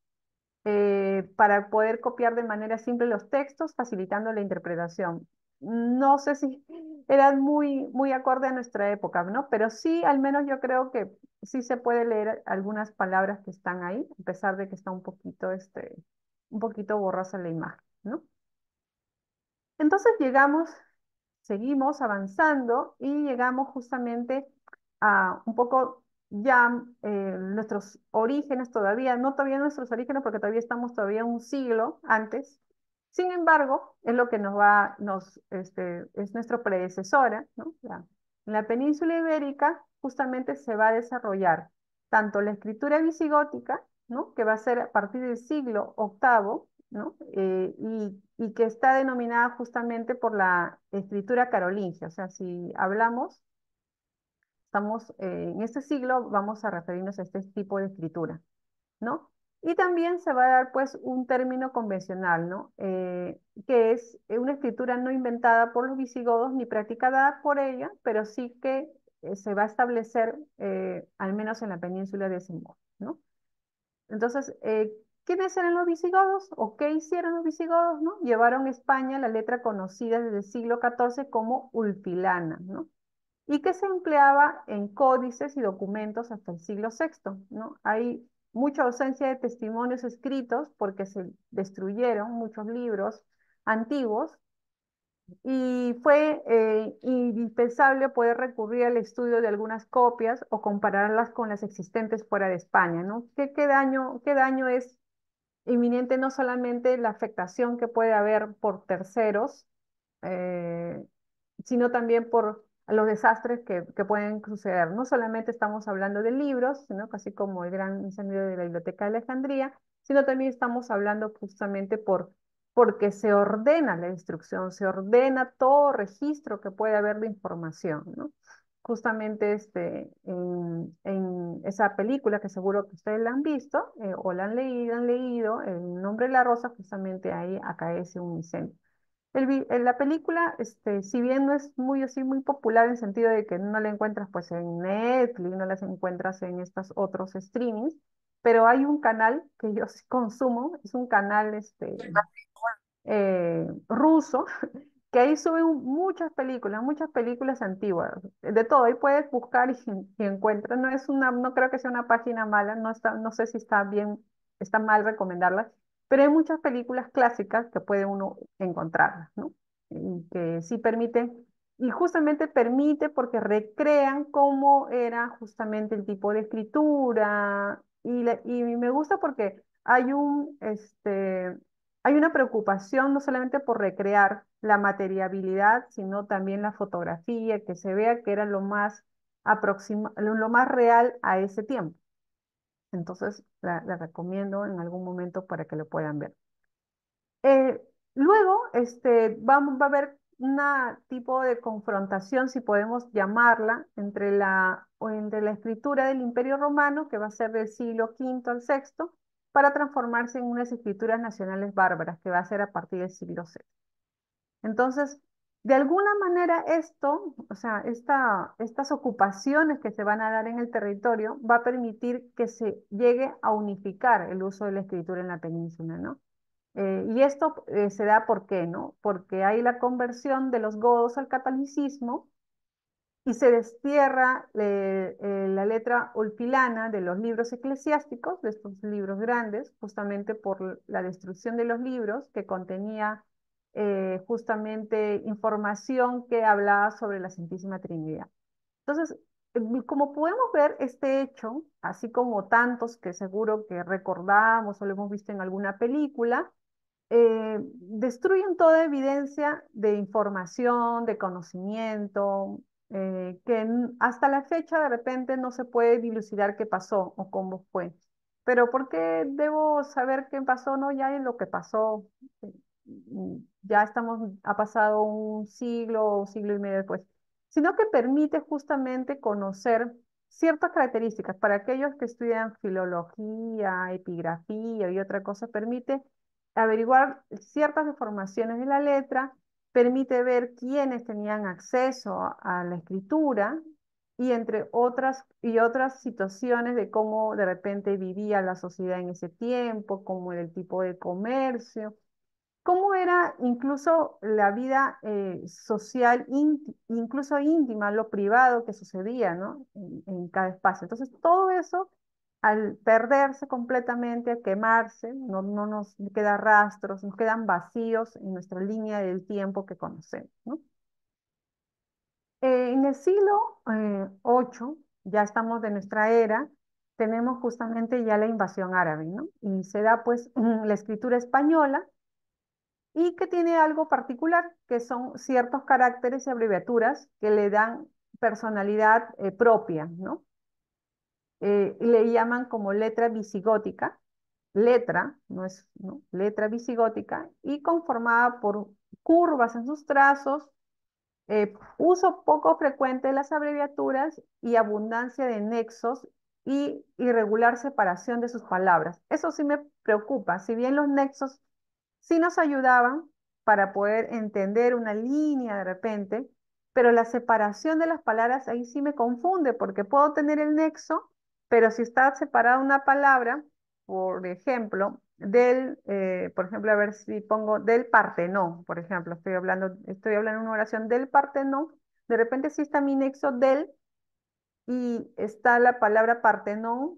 para poder copiar de manera simple los textos, facilitando la interpretación. No sé si eran muy acorde a nuestra época, ¿no? Pero sí, al menos yo creo que sí se puede leer algunas palabras que están ahí, a pesar de que está un poquito borrosa la imagen, ¿no? Entonces seguimos avanzando y llegamos justamente a un poco ya nuestros orígenes todavía, no todavía nuestros orígenes porque todavía estamos todavía un siglo antes. Sin embargo, es lo que es nuestro predecesora, ¿no? En la península ibérica justamente se va a desarrollar tanto la escritura visigótica, ¿no? Que va a ser a partir del siglo octavo, ¿no? Y que está denominada justamente por la escritura carolingia. O sea, si estamos en este siglo, vamos a referirnos a este tipo de escritura, ¿no? Y también se va a dar pues un término convencional, ¿no? Que es una escritura no inventada por los visigodos ni practicada por ella, pero sí que se va a establecer, al menos en la península de ese modo, ¿no? Entonces, ¿quiénes eran los visigodos o qué hicieron los visigodos, no? Llevaron a España la letra conocida desde el siglo XIV como ulpilana, ¿no? Y que se empleaba en códices y documentos hasta el siglo VI, ¿no? Hay mucha ausencia de testimonios escritos porque se destruyeron muchos libros antiguos y fue indispensable poder recurrir al estudio de algunas copias o compararlas con las existentes fuera de España, ¿no? Qué daño es inminente? No solamente la afectación que puede haber por terceros, eh, sino también por los desastres que pueden suceder. No solamente estamos hablando de libros, sino casi como el gran incendio de la Biblioteca de Alejandría, sino también estamos hablando justamente porque se ordena la instrucción, se ordena todo registro que puede haber de información, ¿no? Justamente en esa película que seguro que ustedes la han visto, o la han leído, El nombre de la rosa, justamente ahí acaece un incendio. La película, si bien no es muy así, muy popular en el sentido de que no la encuentras pues en Netflix, no las encuentras en estos otros streamings, pero hay un canal que yo sí consumo, es un canal ruso, que ahí suben muchas películas antiguas, de todo, ahí puedes buscar y encuentras, no creo que sea una página mala, no sé si está mal recomendarla, pero hay muchas películas clásicas que puede uno encontrarlas, ¿no? Y que sí permiten, y justamente permite porque recrean cómo era justamente el tipo de escritura, y me gusta porque hay una preocupación no solamente por recrear la materiabilidad, sino también la fotografía, que se vea que era lo más real a ese tiempo. Entonces, la recomiendo en algún momento para que lo puedan ver. Eh, Luego, va a haber una tipo de confrontación, si podemos llamarla, entre la escritura del Imperio Romano, que va a ser del siglo V al VI, para transformarse en unas escrituras nacionales bárbaras, que va a ser a partir del siglo VI. Entonces, de alguna manera o sea, estas ocupaciones que se van a dar en el territorio, va a permitir que se llegue a unificar el uso de la escritura en la península, ¿no? Y esto se da ¿por qué, no? Porque hay la conversión de los godos al catolicismo y se destierra la letra ulpilana de los libros eclesiásticos, de estos libros grandes, justamente por la destrucción de los libros que contenía justamente información que hablaba sobre la Santísima Trinidad. Entonces, como podemos ver, este hecho, así como tantos que seguro que recordamos o lo hemos visto en alguna película, destruyen toda evidencia de información, de conocimiento, hasta la fecha de repente no se puede dilucidar qué pasó o cómo fue. Pero ¿por qué debo saber qué pasó? No, ya es lo que pasó. Ya ha pasado un siglo y medio después, sino que permite justamente conocer ciertas características. Para aquellos que estudian filología, epigrafía y otra cosa, permite averiguar ciertas deformaciones de la letra, permite ver quiénes tenían acceso a la escritura y entre otras situaciones de cómo de repente vivía la sociedad en ese tiempo, cómo era el tipo de comercio, cómo era incluso la vida social, incluso íntima, lo privado que sucedía, ¿no? En cada espacio. Entonces, todo eso, al perderse completamente, a quemarse, no nos queda rastros, nos quedan vacíos en nuestra línea del tiempo que conocemos, ¿no? En el siglo VIII, ya estamos de nuestra era, tenemos justamente ya la invasión árabe, ¿no? Y se da pues la escritura española, y que tiene algo particular, que son ciertos caracteres y abreviaturas que le dan personalidad propia, ¿no? Y le llaman como letra visigótica, letra, no es, ¿no? Letra visigótica, y conformada por curvas en sus trazos, uso poco frecuente de las abreviaturas y abundancia de nexos y irregular separación de sus palabras. Eso sí me preocupa, si bien los nexos sí nos ayudaban para poder entender una línea de repente, pero la separación de las palabras ahí sí me confunde, porque puedo tener el nexo, pero si está separada una palabra, por ejemplo, por ejemplo, a ver si pongo del Partenón, por ejemplo, estoy hablando una oración del Partenón, de repente sí está mi nexo del y está la palabra Partenón,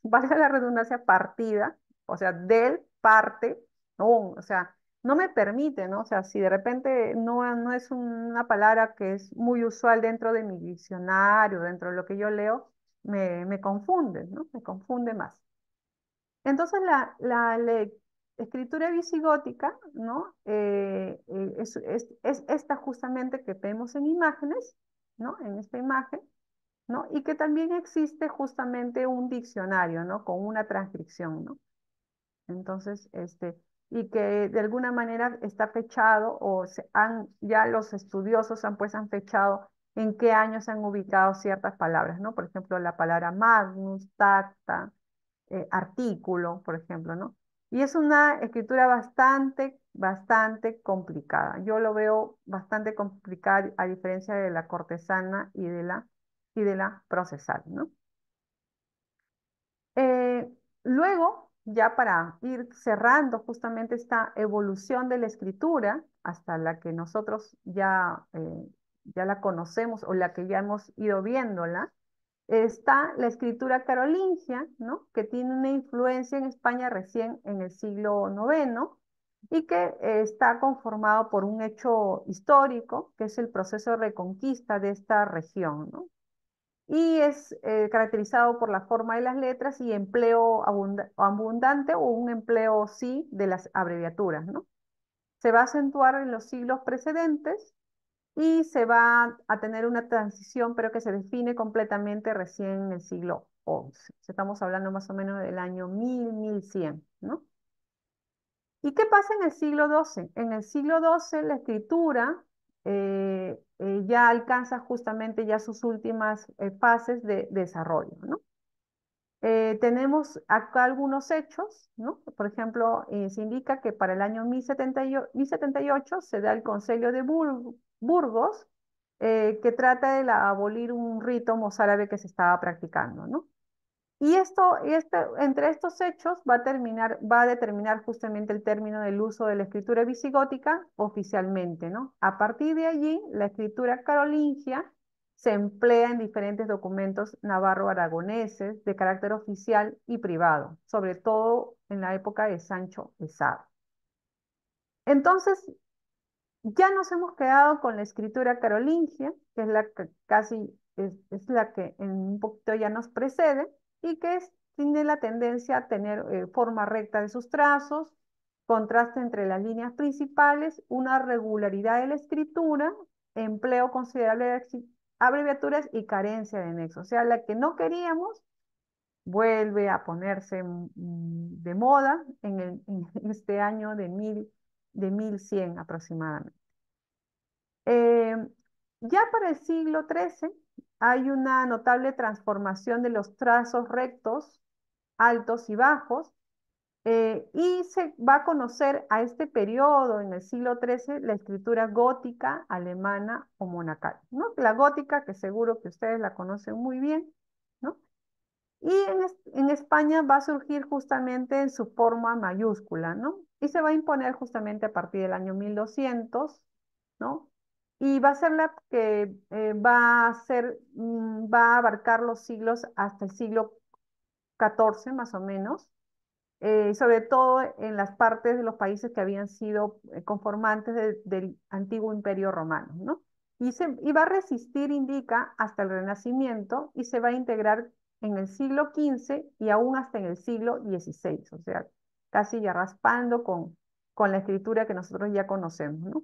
valga la redundancia, partida, o sea, del parte, no, o sea, no me permite, ¿no? O sea, si de repente no es una palabra que es muy usual dentro de mi diccionario, dentro de lo que yo leo, me confunde, ¿no? Me confunde más. Entonces, la escritura visigótica, ¿no? Es esta justamente que vemos en imágenes, ¿no? En esta imagen, ¿no? Y que también existe justamente un diccionario, ¿no? Con una transcripción, ¿no? Entonces, y que de alguna manera está fechado ya los estudiosos han fechado en qué años se han ubicado ciertas palabras, ¿no? Por ejemplo, la palabra magnus, tacta, artículo, por ejemplo, ¿no? Y es una escritura bastante complicada. Yo lo veo bastante complicada a diferencia de la cortesana y de la procesal, ¿no? Luego, ya para ir cerrando justamente esta evolución de la escritura hasta la que nosotros ya la conocemos o la que ya hemos ido viéndola, está la escritura carolingia, ¿no? Que tiene una influencia en España recién en el siglo IX y que está conformado por un hecho histórico, que es el proceso de reconquista de esta región, ¿no? Y es caracterizado por la forma de las letras y empleo abundante o un empleo sí de las abreviaturas, ¿no? Se va a acentuar en los siglos precedentes y se va a tener una transición, pero que se define completamente recién en el siglo XI. Estamos hablando más o menos del año 1100, ¿no? ¿Y qué pasa en el siglo XII? En el siglo XII la escritura ya alcanza justamente ya sus últimas fases de desarrollo, ¿no? Tenemos acá algunos hechos, ¿no? Por ejemplo, se indica que para el año 1078 se da el Concilio de Burgos, que trata de abolir un rito mozárabe que se estaba practicando, ¿no? Entre estos hechos va a determinar justamente el término del uso de la escritura visigótica oficialmente, ¿no? A partir de allí, la escritura carolingia se emplea en diferentes documentos navarro-aragoneses de carácter oficial y privado, sobre todo en la época de Sancho Lezama. Entonces, ya nos hemos quedado con la escritura carolingia, que es la que es la que en un poquito ya nos precede y que tiene la tendencia a tener forma recta de sus trazos, contraste entre las líneas principales, una regularidad de la escritura, empleo considerable de abreviaturas y carencia de nexo. O sea, la que no queríamos vuelve a ponerse de moda en este año de 1100 aproximadamente. Eh, ya para el siglo XIII hay una notable transformación de los trazos rectos, altos y bajos, y se va a conocer a este periodo en el siglo XIII la escritura gótica, alemana o monacal, ¿no? La gótica, que seguro que ustedes la conocen muy bien, ¿no? Y en España va a surgir justamente en su forma mayúscula, ¿no? Y se va a imponer justamente a partir del año 1200, ¿no? Y va a ser la que va a abarcar los siglos hasta el siglo XIV más o menos, sobre todo en las partes de los países que habían sido conformantes del antiguo Imperio Romano, ¿no? Y va a resistir, indica, hasta el Renacimiento y se va a integrar en el siglo XV y aún hasta en el siglo XVI, o sea, casi ya raspando con la escritura que nosotros ya conocemos, ¿no?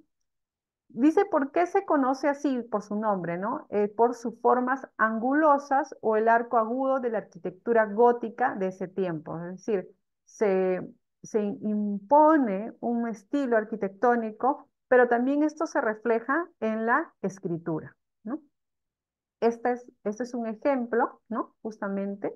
Dice por qué se conoce así por su nombre, ¿no? Por sus formas angulosas o el arco agudo de la arquitectura gótica de ese tiempo. Es decir, se, se impone un estilo arquitectónico, pero también esto se refleja en la escritura, ¿no? Este es un ejemplo, ¿no? Justamente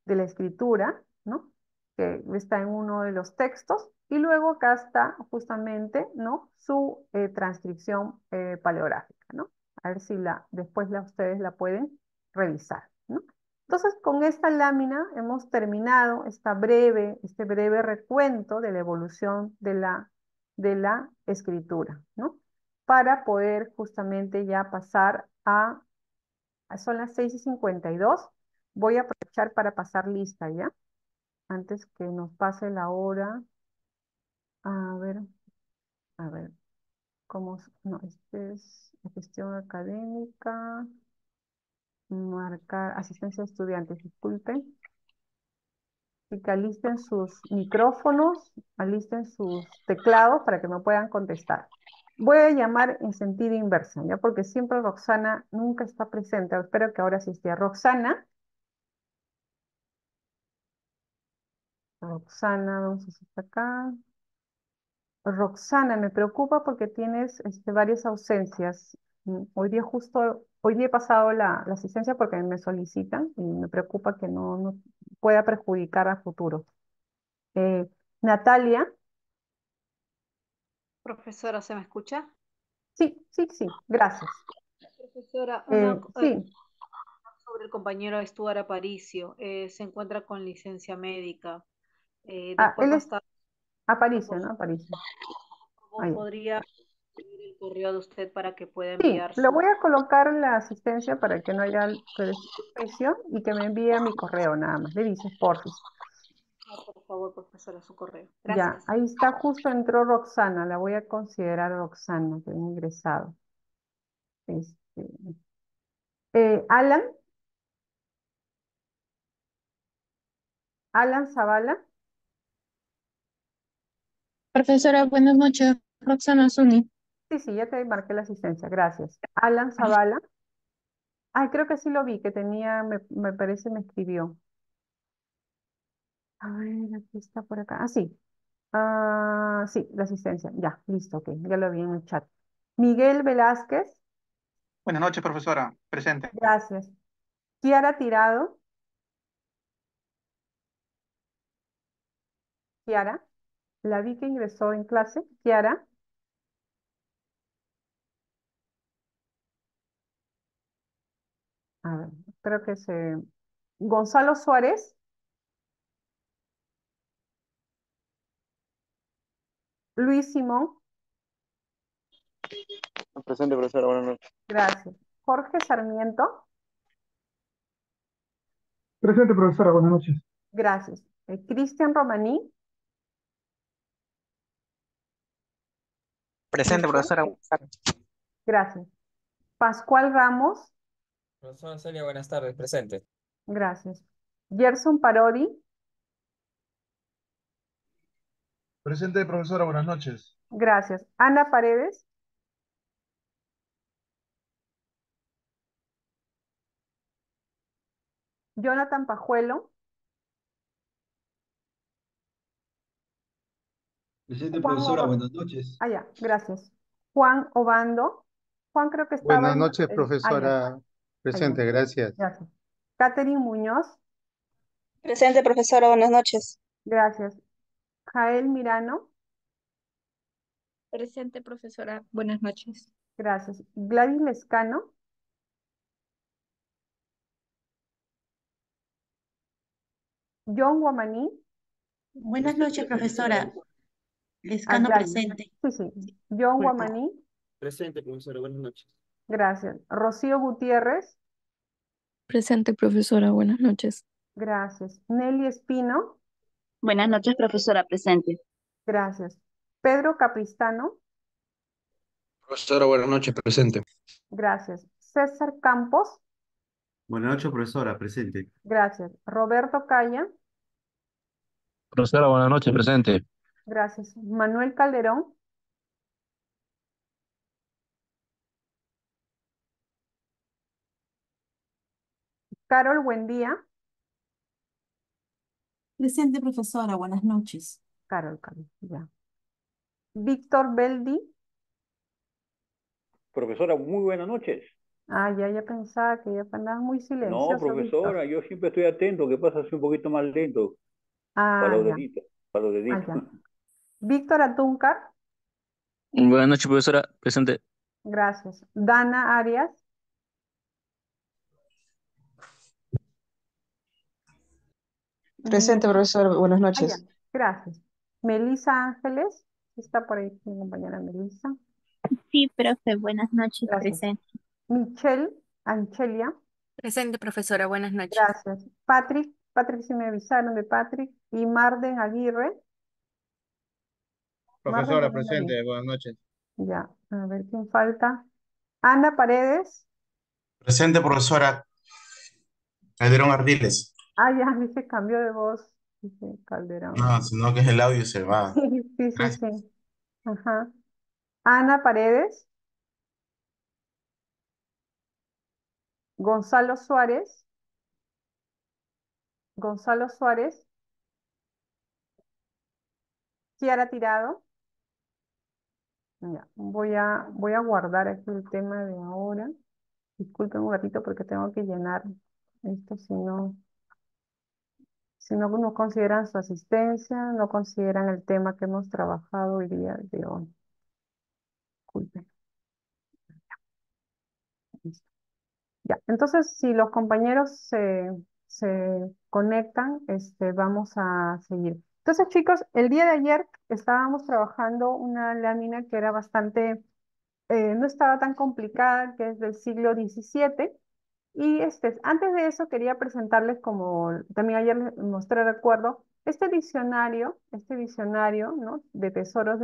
de la escritura, ¿no? Que está en uno de los textos. Y luego acá está justamente, ¿no? Su transcripción paleográfica, ¿no? A ver si ustedes la pueden revisar, ¿no? Entonces, con esta lámina hemos terminado este breve recuento de la evolución de la escritura, ¿no? Para poder justamente ya pasar son las 6:52. Voy a aprovechar para pasar lista ya, antes que nos pase la hora. A ver, a ver, no, este es la gestión académica, marcar asistencia de estudiantes, disculpen. Y que alisten sus micrófonos, alisten sus teclados para que me puedan contestar. Voy a llamar en sentido inverso, ¿ya? Porque siempre Roxana nunca está presente. Espero que ahora sí esté. Roxana. Roxana, vamos a hacer acá. Roxana, me preocupa porque tienes varias ausencias. Hoy día he pasado la asistencia porque me solicitan y me preocupa que no pueda perjudicar a futuro. Eh, Natalia, Profesora, ¿se me escucha? sí, sí, sí, gracias. Profesora, Sí, sobre el compañero Stuart Aparicio. Se encuentra con licencia médica. él Después es más tarde, Aparicio, por ¿no? Aparicio. favor, Ahí. podría pedir el correo de usted para que pueda Sí, enviar le su... voy a colocar la asistencia para que no haya juicio y que me envíe a mi correo nada más. Le dices, porfis. Por favor, profesora, su correo. Ya, Gracias. ahí está, justo entró Roxana, la voy a considerar Roxana, que ha ingresado. Este, Alan, Alan Zavala, Profesora, buenas noches. Roxana Zuni. sí, sí, ya te marqué la asistencia, gracias. Alan Zavala, ay, creo que sí lo vi, que me parece me escribió. A ver, aquí está por acá, sí, sí, la asistencia, ya, listo, ok, ya lo vi en el chat. Miguel Velázquez, Buenas noches, profesora. Presente. gracias. Kiara Tirado, Kiara, la vi que ingresó en clase, Kiara. A ver, creo que se... Gonzalo Suárez. Luis Simón, Presente, profesora, buenas noches. gracias. Jorge Sarmiento, Presente, profesora, buenas noches. gracias. Cristian Romaní, Presente, profesora. Buenas tardes. gracias. Pascual Ramos, Profesora Celia, buenas tardes. Presente. gracias. Gerson Parodi, Presente, profesora, buenas noches. gracias. Ana Paredes, Jonathan Pajuelo, Presente, Juan profesora, Obando. buenas noches. Ah, ya, gracias. Juan Obando. Juan creo que estaba Buenas noches, ah, ya, profesora. ah, ya, Presente, gracias. gracias. Catherine Muñoz, Presente, profesora, buenas noches. gracias. Jael Mirano, Presente, profesora. Buenas noches. gracias. Gladys Lescano, John Guamaní. Buenas noches, profesora. Lescano Gladys. presente. Sí, sí. John Guamaní, Presente, profesora. Buenas noches. gracias. Rocío Gutiérrez, Presente, profesora. Buenas noches. gracias. Nelly Espino, Buenas noches, profesora, presente. gracias. Pedro Capristano, Profesora, buenas noches, presente. gracias. César Campos, Buenas noches, profesora, presente. gracias. Roberto Calla, Profesora, buenas noches, presente. gracias. Manuel Calderón, Carol Buendía, Presente, profesora, buenas noches. Carol, ya. Víctor Beldi, Profesora, muy buenas noches. ah, ya pensaba que ya andaba muy No, silencioso, Víctor. profesora, yo siempre estoy atento. ¿Qué pasa? Soy un poquito más lento para Ah, los ya, deditos, para los deditos. ya. Víctor Atúncar, Buenas noches, profesora. Presente. gracias. Dana Arias, Presente, profesor. Buenas ya, noches. gracias. Melisa Ángeles, está por ahí mi compañera Melisa, Sí, profe, buenas noches, gracias. presente. Michelle Anchelia, Presente, profesora. Buenas noches. gracias. Patrick, si me avisaron de Patrick, y Marden Aguirre. Profesora, Marden presente, buenas noches. Ya, a ver quién falta. Ana Paredes. Presente, profesora. Calderón Ardiles. Ah, ya, dice cambio de voz. Dice Calderón. No, sino que es el audio se va. Sí. Ajá. Ana Paredes. Gonzalo Suárez. Gonzalo Suárez. Kiara Tirado. Ya, voy a guardar aquí el tema de ahora. Disculpen un ratito porque tengo que llenar esto, si no consideran su asistencia, no consideran el tema que hemos trabajado hoy día de hoy. Disculpen. Listo. Ya, entonces si los compañeros se conectan, vamos a seguir. Entonces, chicos, el día de ayer estábamos trabajando una lámina que era bastante, no estaba tan complicada, que es del siglo XVII. Y antes de eso quería presentarles, como también ayer les mostré, recuerdo, este diccionario, ¿no? De tesoros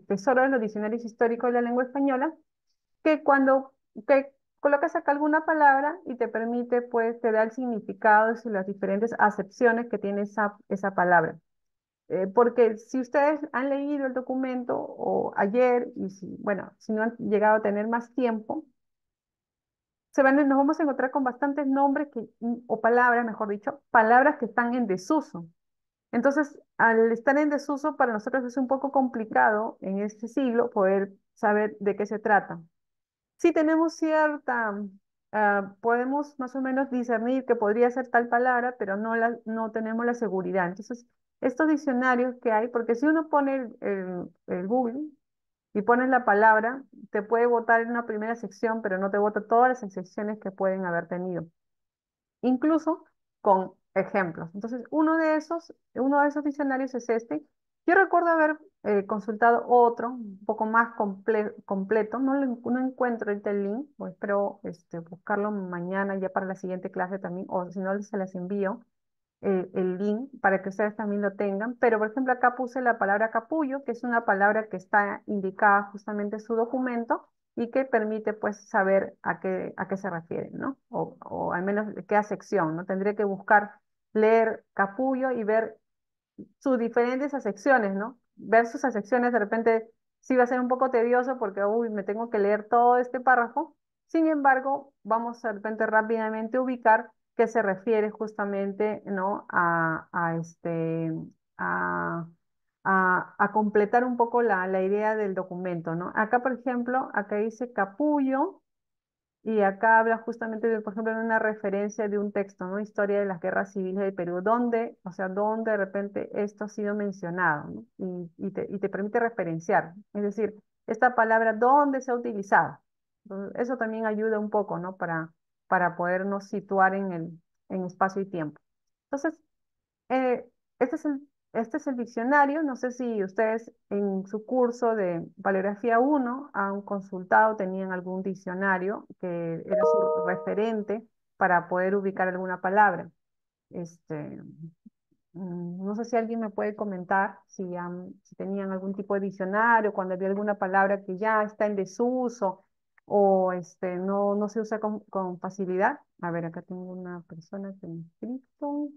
tesoros de los diccionarios históricos de la lengua española, que colocas acá alguna palabra y te permite, pues, te da el significado y las diferentes acepciones que tiene esa palabra. Porque si ustedes han leído el documento o ayer, y si no han llegado a tener más tiempo, nos vamos a encontrar con bastantes nombres o palabras, mejor dicho, palabras que están en desuso. Entonces, al estar en desuso, para nosotros es un poco complicado en este siglo poder saber de qué se trata. Sí tenemos podemos más o menos discernir que podría ser tal palabra, pero no tenemos la seguridad. Entonces, estos diccionarios que hay, porque si uno pone el Google y pones la palabra, te puede botar en una primera sección, pero no te bota todas las secciones que pueden haber tenido, incluso con ejemplos. Entonces, uno de esos diccionarios es este, Yo recuerdo haber consultado otro, un poco más completo. No encuentro ahorita el link, pues espero buscarlo mañana ya para la siguiente clase también, o si no, se las envío el link para que ustedes también lo tengan. Pero, por ejemplo, acá puse la palabra capullo, que es una palabra que está indicada justamente en su documento y que permite, pues, saber a qué se refiere, ¿no? O al menos de qué sección, ¿no? Tendré que buscar, leer capullo y ver sus diferentes acepciones, ¿no? Ver sus acepciones de repente sí va a ser un poco tedioso porque, uy, me tengo que leer todo este párrafo. Sin embargo, vamos de repente rápidamente a ubicar que se refiere justamente, ¿no? A, a completar un poco la idea del documento, ¿no? Acá, por ejemplo, acá dice capullo, y acá habla justamente de, por ejemplo, de una referencia de un texto, ¿no? Historia de las guerras civiles del Perú, donde, o sea, donde de repente esto ha sido mencionado, ¿no? Y te permite referenciar, es decir, esta palabra, ¿dónde se ha utilizado? Entonces, eso también ayuda un poco, ¿no? Para podernos situar en espacio y tiempo. Entonces, eh, este es este es el diccionario. No sé si ustedes en su curso de Paleografía 1 han consultado, tenían algún diccionario que era su referente para poder ubicar alguna palabra. Este, no sé si alguien me puede comentar si tenían algún tipo de diccionario, cuando había alguna palabra que ya está en desuso o no se usa con facilidad. A ver, acá tengo una persona que me ha escrito.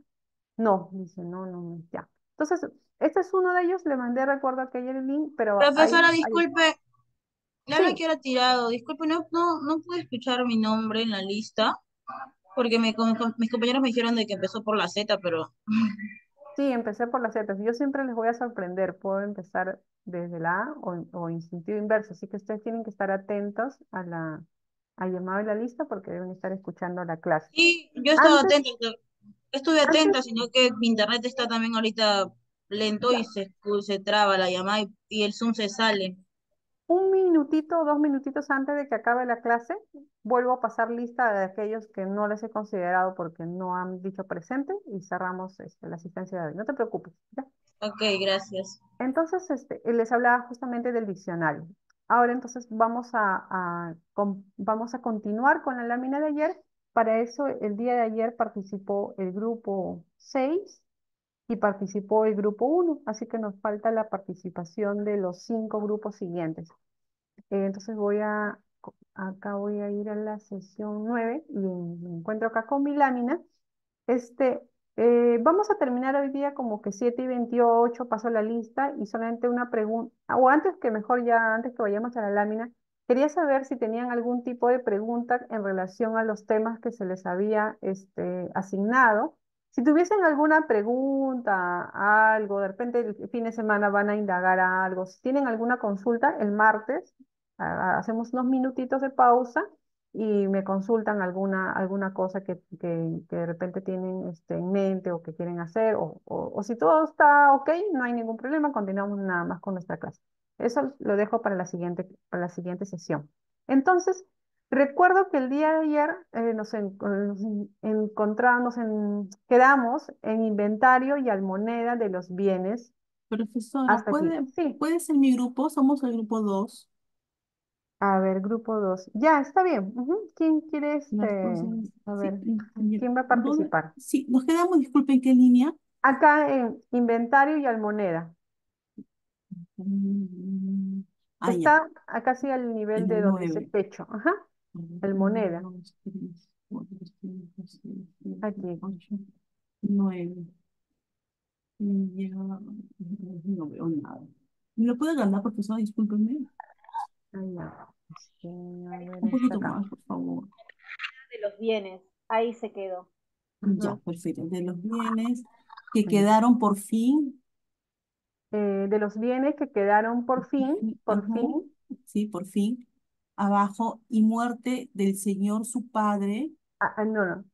No, dice, no, no, ya. Entonces, este es uno de ellos, le mandé, recuerdo que ayer el link, pero Profesora, ahí, disculpe, le habla sí, que era tirado. Disculpe, no pude escuchar mi nombre en la lista porque mis compañeros me dijeron de que empezó por la Z, pero sí, empecé por las Z. Yo siempre les voy a sorprender, puedo empezar desde la A o en sentido inverso, así que ustedes tienen que estar atentos al llamado de la lista porque deben estar escuchando la clase. sí, yo estaba Antes, atenta, estuve antes, atenta, sino que mi internet está también ahorita lento y ya, se traba la llamada y el Zoom se sale. un minutito o 2 minutitos antes de que acabe la clase, vuelvo a pasar lista de aquellos que no les he considerado porque no han dicho presente y cerramos la asistencia de hoy. No te preocupes, ¿ya? Ok, gracias. Entonces, les hablaba justamente del diccionario. Ahora entonces vamos a continuar con la lámina de ayer. Para eso, el día de ayer participó el grupo 6 y participó el grupo 1, así que nos falta la participación de los 5 grupos siguientes. Entonces acá voy a ir a la sesión 9 y me encuentro acá con mi lámina. Este, Vamos a terminar hoy día como que 7:28, paso la lista y solamente una pregunta, o antes que mejor ya, antes que vayamos a la lámina, quería saber si tenían algún tipo de pregunta en relación a los temas que se les había asignado. Si tuviesen alguna pregunta, algo, de repente el fin de semana van a indagar algo, si tienen alguna consulta, el martes hacemos unos minutitos de pausa y me consultan alguna cosa que de repente tienen en mente o que quieren hacer, o si todo está ok, no hay ningún problema, continuamos nada más con nuestra clase. Eso lo dejo para la siguiente sesión. Entonces, recuerdo que el día de ayer quedamos en inventario y almoneda de los bienes. Profesora, Hasta aquí. Sí. ¿puede ser mi grupo? Somos el grupo 2. A ver, grupo 2. Ya, está bien. Ujú. ¿Quién quiere Las cosas, A sí, ver, ¿quién va a ¿dónde? participar? Sí, nos quedamos, disculpen, ¿qué línea? Acá en inventario y almoneda. Ya, Está acá sí al nivel en de el donde dice 9. pecho. Ajá, almoneda. 2, 3, 4, 5, 6, 7, Aquí. 8, 9. Ya no veo nada. ¿Me lo puede ganar, profesora? Discúlpeme. Ahí ya. A ver, Un está poquito acá. más, por favor. De los bienes, ahí se quedó. Ya, Ujú. perfecto. De los bienes que Ahí. quedaron por fin. De los bienes que quedaron por Ajá, fin, sí, por fin. Abajo, y muerte del Señor su Padre. no, no,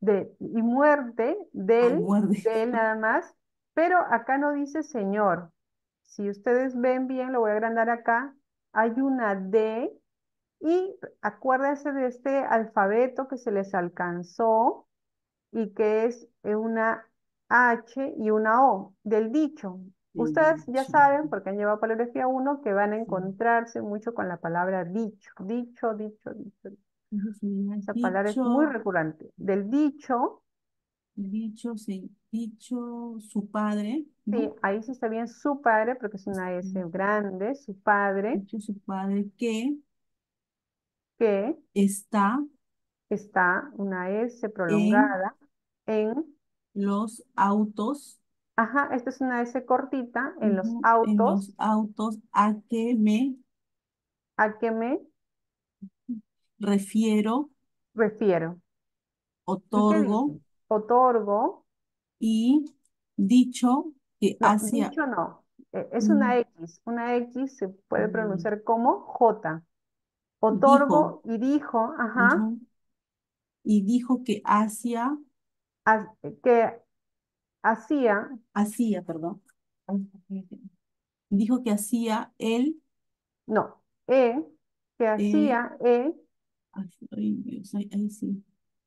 y muerte Ay, muerte. de él nada más, pero acá no dice Señor. Si ustedes ven bien, lo voy a agrandar acá, hay una D y acuérdense de este alfabeto que se les alcanzó y que es una H y una O del dicho. Ustedes ya dicho. saben, porque han llevado palabrofía 1, que van a encontrarse mucho con la palabra dicho, dicho, dicho, dicho. Esa palabra es muy Dicho, recurrente. Del dicho, dicho, sí, dicho su padre, sí, ¿no? ahí sí está bien su padre, porque es una S grande, su padre, Dicho su padre que está está una S en prolongada en, los autos, ajá, esta es una S cortita, en los en autos, los autos a que me a que me refiero, refiero. ¿Y qué otorgo dice? Otorgo, y dicho que no, hacia, dicho no, es mm, una X se puede mm, pronunciar como J. dijo, Otorgo y dijo, ajá, ujú, y dijo que hacia, que hacía, hacía, perdón, dijo que hacía él, no, que eh, hacía, ay, Dios, ahí sí,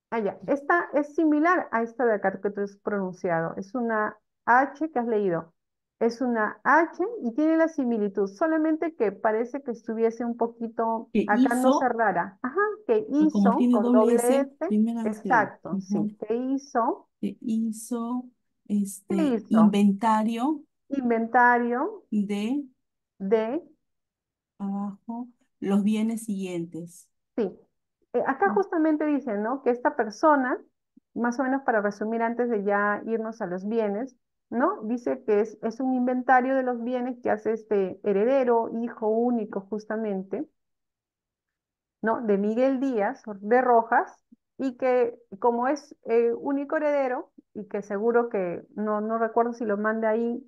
allá. Esta es similar a esta de acá que tú has pronunciado. Es una H que has leído. Es una H y tiene la similitud, solamente que parece que estuviese un poquito, que acá no hizo, cerrara. Ajá, que como hizo tiene con doble doble S, S. primera vez que digo, Exacto, sí. que hizo ¿Qué hizo? inventario Inventario de de, abajo los bienes siguientes. sí. Acá justamente dice, ¿no? Que esta persona, más o menos para resumir antes de ya irnos a los bienes, ¿no? Dice que es un inventario de los bienes que hace este heredero, hijo único justamente, ¿no? De Miguel Díaz de Rojas, y que como es único heredero, y que seguro que no recuerdo si lo manda ahí,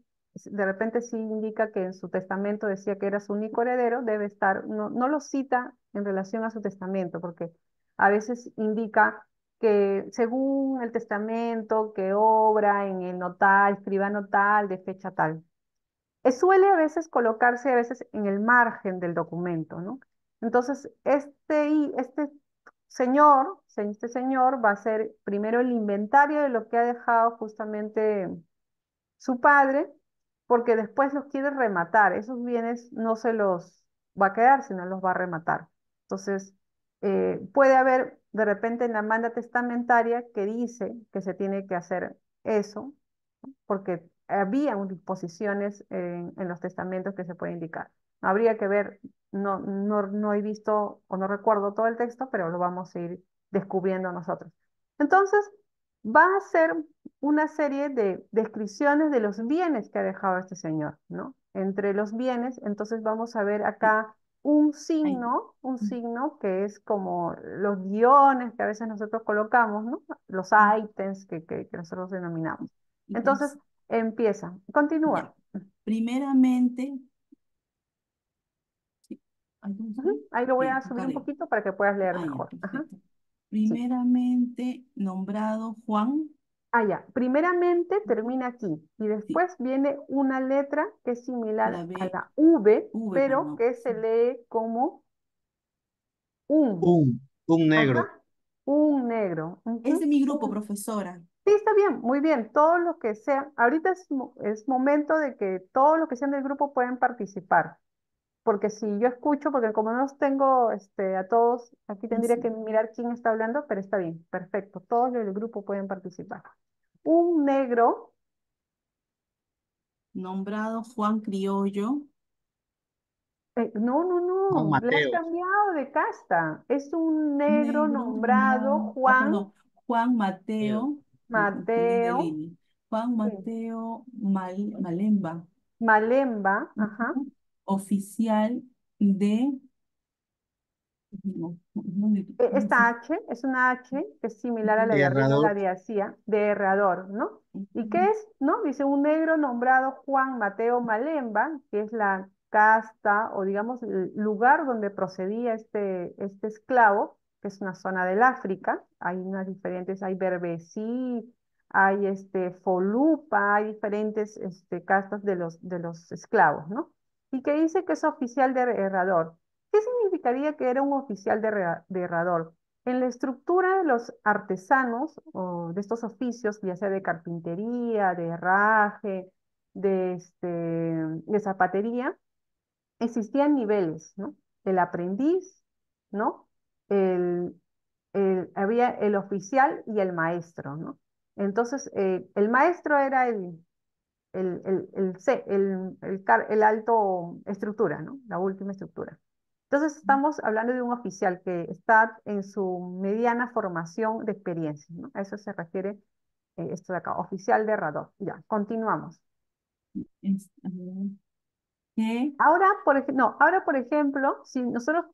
de repente sí indica que en su testamento decía que era su único heredero, debe estar, no lo cita en relación a su testamento, porque a veces indica que según el testamento, que obra en el notal, escribano tal, de fecha tal. Suele a veces colocarse a veces en el margen del documento, ¿no? Entonces, este señor va a hacer primero el inventario de lo que ha dejado justamente su padre, porque después los quiere rematar. Esos bienes no se los va a quedar, sino los va a rematar. Entonces, puede haber de repente en la manda testamentaria que dice que se tiene que hacer eso, porque había disposiciones en los testamentos que se puede indicar. Habría que ver, no he visto o no recuerdo todo el texto, pero lo vamos a ir descubriendo nosotros. Entonces, va a ser una serie de descripciones de los bienes que ha dejado este señor, ¿no? Entre los bienes, entonces vamos a ver acá Ahí. un signo que es como los guiones que a veces nosotros colocamos, ¿no? Los ítems que nosotros denominamos. Entonces, Entonces, empieza, ya. continúa. Primeramente, sí, ahí ¿cómo Ujú. estoy? Ahí lo voy Bien, a acá subir un arriba. poquito para que puedas leer Ah, ya, mejor. Ajá. perfecto. Sí. Primeramente nombrado Juan, Ah, ya. Primeramente termina aquí y sí, después viene una letra que es similar la a B, la V, V, pero perdón. que se lee como un. Un negro. Ajá. Un negro. Es de Ujú. mi grupo, profesora. Sí, está bien, muy bien. Todos los que sean, ahorita es momento de que todos los que sean del grupo pueden participar. Porque si yo escucho, porque como no los tengo a todos, aquí Ahí tendría que sí. mirar quién está hablando, pero está bien, perfecto. Todos los del grupo pueden participar. Un negro, Nombrado Juan Criollo, Juan no, le has Mateo. cambiado de casta. Es un negro negro, nombrado Juan perdón, Juan Mateo, porque es de Mateo, línea. Juan sí, Mateo Malemba, Malemba, ajá. ujú, oficial de, no sé, Esta H es una H que es similar a la De de arriba, Herrador. la de Asia, de herrador, ¿no? ¿Y qué ujú, es? ¿No? Dice un negro nombrado Juan Mateo Malemba, que es la casta o digamos el lugar donde procedía este esclavo, que es una zona del África. Hay unas diferentes, hay Berbesí, hay Folupa, hay diferentes castas de los esclavos, ¿no? Y que dice que es oficial de herrador. ¿Qué significaría que era un oficial de herrador? En la estructura de los artesanos o de estos oficios, ya sea de carpintería, de herraje, de zapatería, existían niveles, ¿no? El aprendiz, ¿no? El, había el oficial y el maestro, ¿no? Entonces, el maestro era el alto estructura, ¿no? La última estructura. Entonces, estamos hablando de un oficial que está en su mediana formación de experiencia, ¿no? A eso se refiere esto de acá, oficial de herrador. Ya, continuamos. ¿Qué? Ahora, por ejemplo, si nosotros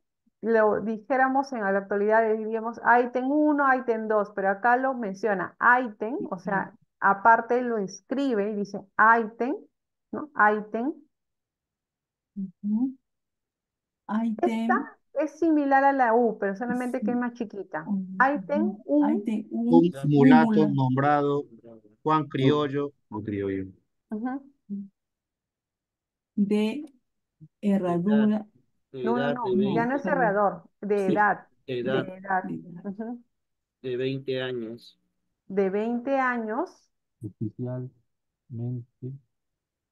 lo dijéramos en la actualidad, diríamos ítem 1, ítem 2, pero acá lo menciona ítem, o sea, aparte lo escribe y dice ítem, ¿no? Ítem. Esta Ítem. es similar a la U, pero solamente que es más chiquita. Ítem 1. Ítem Un mulato mula. nombrado Juan Criollo. Juan Criollo. De herradura. No, ya no es cerrador, de Sí, edad. de De edad edad. de 20 años. De 20 años. Oficialmente.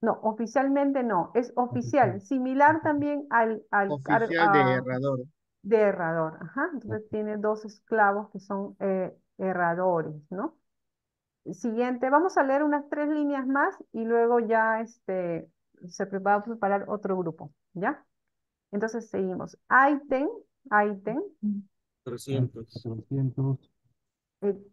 No, oficialmente no, es oficial, similar también al cargo Oficial de herrador. de herrador. Ajá, entonces tiene dos esclavos que son herradores, ¿no? Siguiente, vamos a leer unas 3 líneas más y luego ya va a preparar otro grupo, ¿ya? Entonces seguimos. Ítem, 300.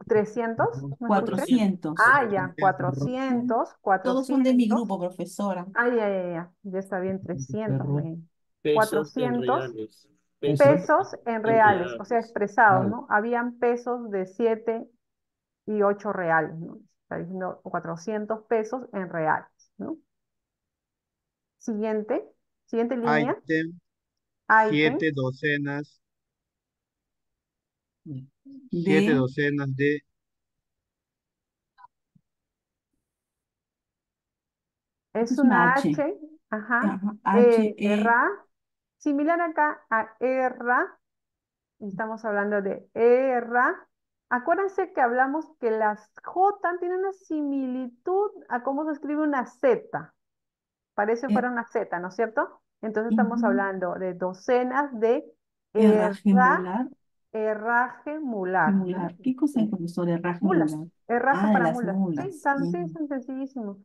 300, ¿me escuché? 400. Ya, 400, Todos son de mi 400. grupo, profesora. Ya está bien, 300. Pesos en 400 reales. pesos en reales, o sea, reales. expresados, ¿no? Habían pesos de 7 y 8 reales, ¿no? Está diciendo 400 pesos en reales, ¿no? Siguiente línea. Ítem. Ítem. 7 docenas. 7 De docenas de Es una una H. H, ajá, Ajá, H, E. similar acá a erra, estamos hablando de erra. Acuérdense que hablamos que las J tienen una similitud a cómo se escribe una Z, parece fuera una Z, ¿no es cierto? Entonces estamos hablando de docenas de Herraje mular. herraje mular. Mular. ¿Qué cosa es, profesor? Herraje Mulas, mular. herraje Ah, de para las mulas. Sí, mulas. sí, es sencillísimo.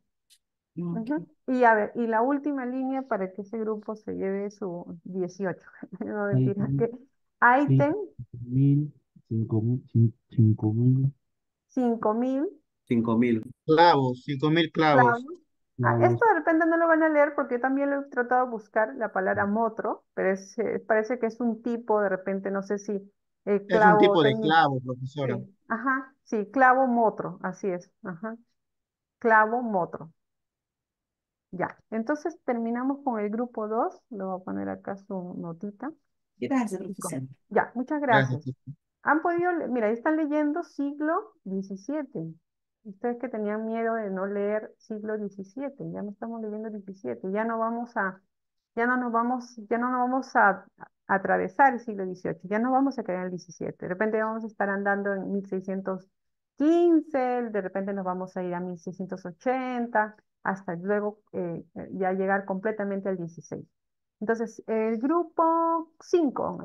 Ok. Y a ver, y la última línea para que ese grupo se lleve su 18. No, mentira. Que ítem 5.000. 5.000 5.000 clavos, 5.000 clavos. clavos. Esto de repente no lo van a leer porque yo también lo he tratado de buscar la palabra motro, pero parece que es un tipo, de repente, no sé si Es un clavo tipo de técnico. clavo, profesora. Sí, ajá, sí, clavo motro, así es. Ajá, clavo motro. Ya, entonces terminamos con el grupo 2. Le voy a poner acá su notita. Gracias, profesor. Ya, muchas Gracias. gracias. Han podido, mira, ahí están leyendo siglo XVII. Ustedes que tenían miedo de no leer siglo XVII, ya no estamos leyendo XVII, ya no nos vamos a atravesar el siglo XVIII, ya no vamos a quedar en el XVII. De repente vamos a estar andando en 1615, de repente nos vamos a ir a 1680, hasta luego ya llegar completamente al 16. Entonces, el grupo 5.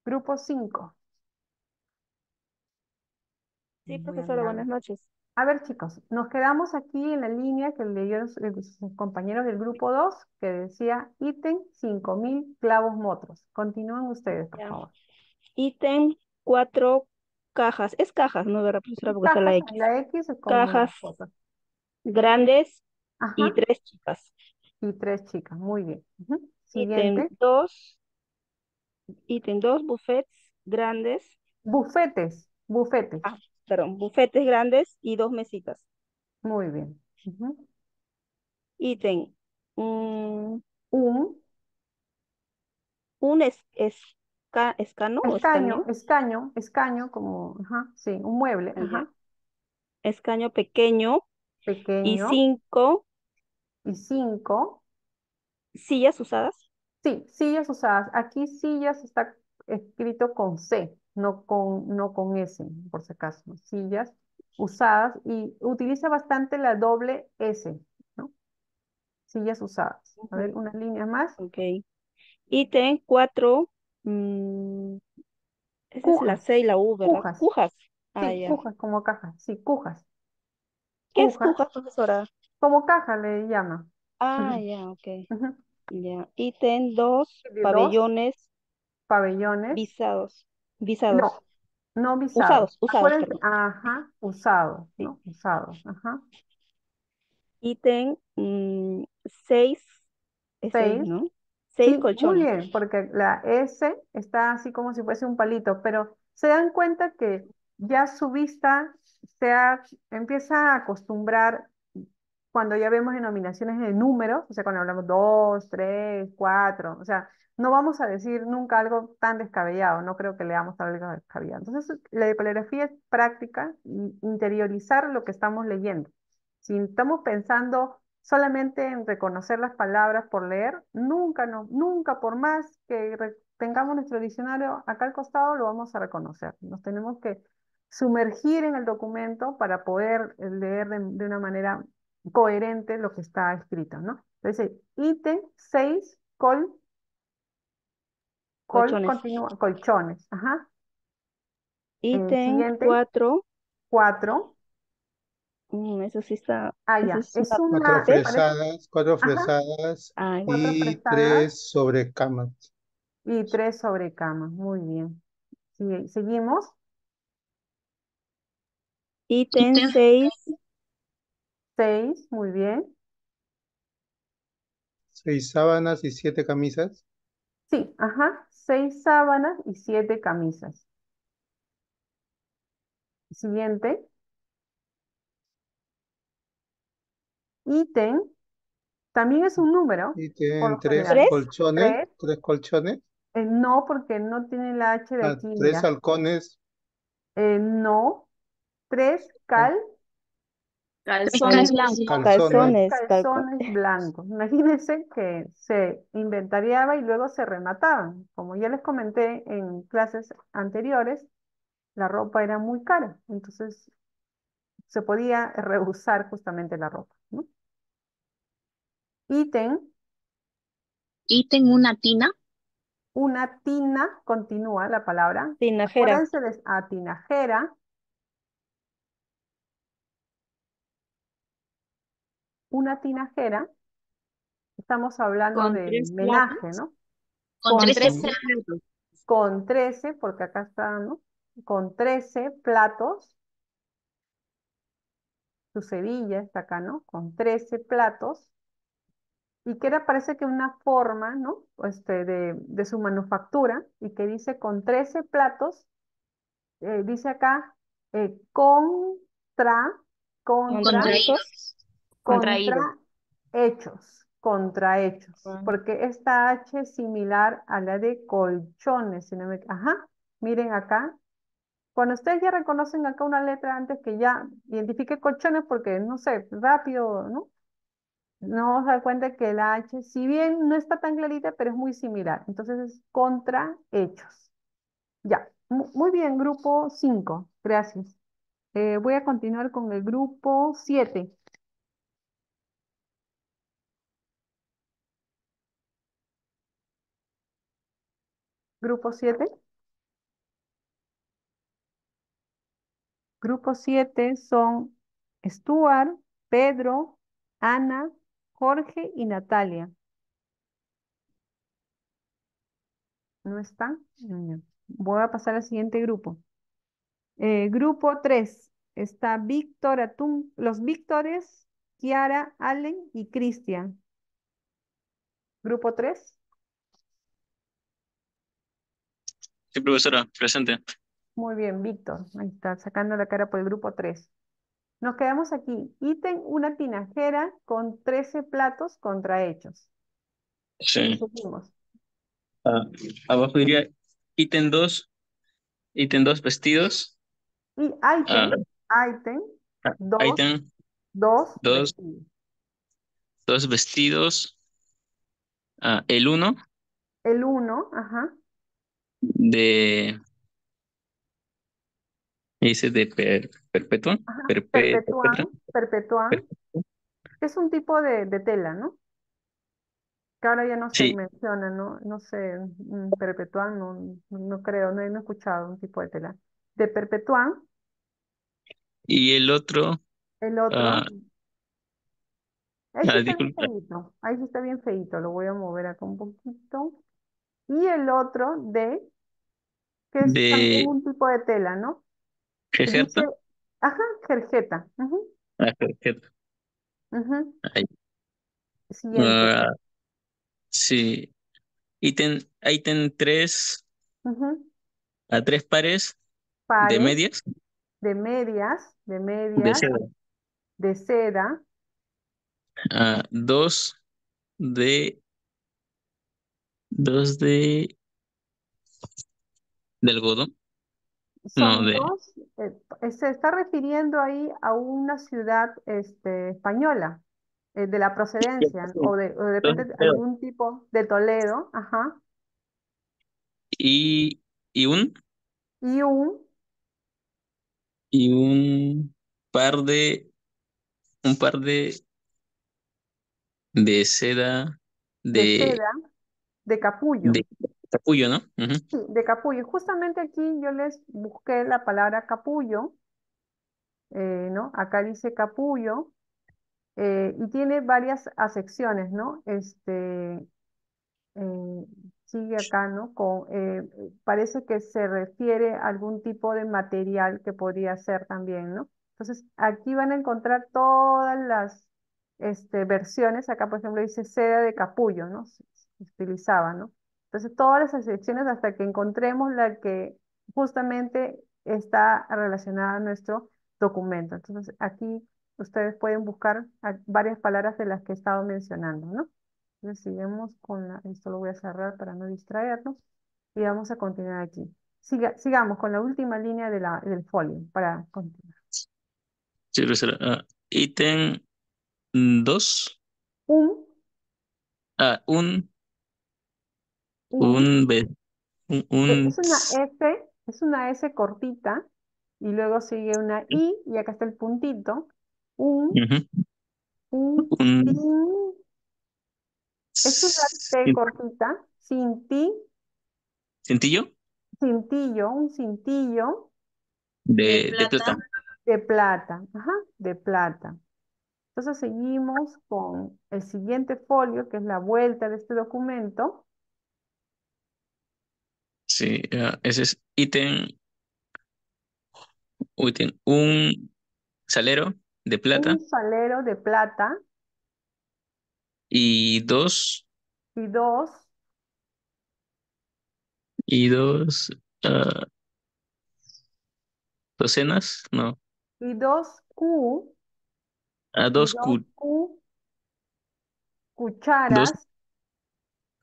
Grupo 5. Sí, Voy a profesora, mirar. buenas noches. A ver, chicos, nos quedamos aquí en la línea que leyeron sus compañeros del grupo 2, que decía ítem 5.000 clavos motros. Continúen ustedes, por Ya. favor. Ítem 4 cajas. Es cajas, ¿no, verdad, profesora? Porque está la Cajas, X. la X es como Cajas las cosas. grandes y Ajá, 3 chicas. y 3 chicas, muy bien. Ítem Siguiente, 2, buffets grandes. bufetes, Ah, perdón, bufetes grandes y 2 mesitas. muy bien. Ítem mm, Un un escano o escaño. escaño, como, ajá, sí, un mueble, Ya. ajá, Escaño pequeño y pequeño, 5 y 5. sillas usadas. Sí, sillas usadas. Aquí sillas está escrito con C, no con S, por si acaso. Sillas usadas y utiliza bastante la doble S, ¿no? Sillas usadas. A ver, Ujú. unas líneas más. Ok. Ítem 4. Esa es la Cujas, C y la U, ¿verdad? cujas. Cujas. Ah, Sí, ya. cujas como cajas. Sí, cujas. ¿Qué es Cujas, cujas, profesora? como caja le llama. Ah, Ujú, ya, ok. ujú. Ya. Ítem 2. De dos Pabellones pabellones. visados. No, Visados. no visados. Usados, Acuérdense, perdón. ajá, usados, Sí. ¿no? Usados, ajá. Ítem 6. Es 6, 6. ¿no? Sí, 6 muy colchones. bien, porque la S está así como si fuese un palito, pero se dan cuenta que ya su vista empieza a acostumbrar cuando ya vemos denominaciones de números, o sea, cuando hablamos 2, 3, 4, o sea, no vamos a decir nunca algo tan descabellado, no creo que leamos algo descabellado. Entonces, la coreografía es práctica y interiorizar lo que estamos leyendo. Si estamos pensando solamente en reconocer las palabras por leer, nunca, no, nunca por más que tengamos nuestro diccionario acá al costado, lo vamos a reconocer. Nos tenemos que sumergir en el documento para poder leer de una manera coherente lo que está escrito, ¿no? Entonces, ítem 6, Colchones. continúa, colchones, ajá. Ítem Siguiente, 4. 4. Eso sí está. Ah, Esa ya, es es una Cuatro una, P. parece, fresadas, cuatro ajá, fresadas Ah, ya. 4 y fresadas tres sobre camas. y 3 sobre cama, muy bien. Seguimos, Ítem 6. 6, muy bien. 6 sábanas y 7 camisas. Sí, ajá, 6 sábanas y 7 camisas. Siguiente, ítem, también es un número, Y por tienen lo tres general. 3. colchones, 3. 3 colchones. No, porque no tiene la H de aquí, Tres mira. halcones. No, 3 Calzones Calzones. calzones blancos. Imagínense que se inventariaba y luego se remataban. Como ya les comenté en clases anteriores, la ropa era muy cara, entonces se podía reusar justamente la ropa, ¿no? Ítem, Ítem una tina. una tina, continúa la palabra. Tinajera. Acuérdense de tinajera, una tinajera. Estamos hablando Con de 3 platos. menaje, ¿no? Con 13 Con, platos. Con 13, porque acá está, ¿no? Con 13 platos, su cerilla está acá, ¿no? Con 13 platos, y que era, parece que una forma, ¿no? De su manufactura, y que dice con 13 platos, dice acá, contra, contra, Contraídos. Contraído. contrahechos, Ah, porque esta H es similar a la de colchones, si no me... Ajá, miren acá. Cuando ustedes ya reconocen acá una letra antes que ya identifique colchones, porque no sé, rápido, ¿no? No vamos a dar cuenta que la H, si bien no está tan clarita, pero es muy similar. Entonces es contrahechos. Ya, muy bien, grupo 5. Gracias. Voy a continuar con el grupo 7. Grupo 7. Grupo 7 son Stuart, Pedro, Ana, Jorge y Natalia. ¿No están? No. Voy a pasar al siguiente grupo. Grupo 3 está Víctor Atún, los Víctores, Kiara, Allen y Cristian. Grupo 3. Sí, profesora, presente. Muy bien, Víctor. Ahí está, sacando la cara por el grupo 3. Nos quedamos aquí. Ítem una tinajera con 13 platos contrahechos. Y Sí. seguimos. Abajo diría ítem 2 vestidos. Y ítem, Ah, ítem, 2, ítem 2 2, vestidos. 2 vestidos. El 1 El 1, ajá. de Ese de perpetua, Ajá, perpetua, perpetuán, es un tipo de tela, ¿no? Que ahora ya no se sí, menciona, ¿no? No sé, perpetuán, no creo, no he escuchado un tipo de tela. De perpetuán, y el otro, el ah, otro, ahí sí está bien disculpa, feíto, ahí sí está bien feíto, lo voy a mover acá un poquito. Y el otro que es también de un tipo de tela, ¿no? Que dice, Gejerta, ajá, jerjeta. Ujú, Gejerta, ujú. ahí. Siguiente. Ah, sí, ítem 3 Ujú. a 3 pares de Pares medias de de medias, seda, de seda. 2 de, dos de algodón, no, Son de, dos, se está refiriendo ahí a una ciudad española, de la procedencia, o dos depende de de seda, algún tipo de Toledo, ajá, y, y un, y y un par de, un par de seda de de, seda, de capullo. de capullo, ¿no? Ujú. Sí, de capullo. Justamente aquí yo les busqué la palabra capullo, ¿no? Acá dice capullo, y tiene varias acepciones, ¿no? eh, sigue acá, ¿no? Parece que se refiere a algún tipo de material que podría ser también, ¿no? Entonces, aquí van a encontrar todas las versiones. Acá, por ejemplo, dice seda de capullo, ¿no? Se utilizaba, ¿no? Entonces, todas las excepciones hasta que encontremos la que justamente está relacionada a nuestro documento. Entonces, aquí ustedes pueden buscar varias palabras de las que he estado mencionando, ¿no? Entonces, sigamos esto lo voy a cerrar para no distraernos y vamos a continuar aquí. Sigamos con la última línea del folio para continuar. Sí, profesora. Ítem 2, Un, un, un, un, un, es una S cortita y luego sigue una I y acá está el puntito. Un, ujú, un, un tin, es una T cortita, sin ti, cintillo cintillo, un cintillo De de plata. plata. de plata, ajá, de plata. Entonces seguimos con el siguiente folio, que es la vuelta de este documento. Sí, ese es un salero de Un plata salero de plata y dos, y dos, y dos, ah, docenas, no, y dos Q, y dos, dos Q dos, cucharas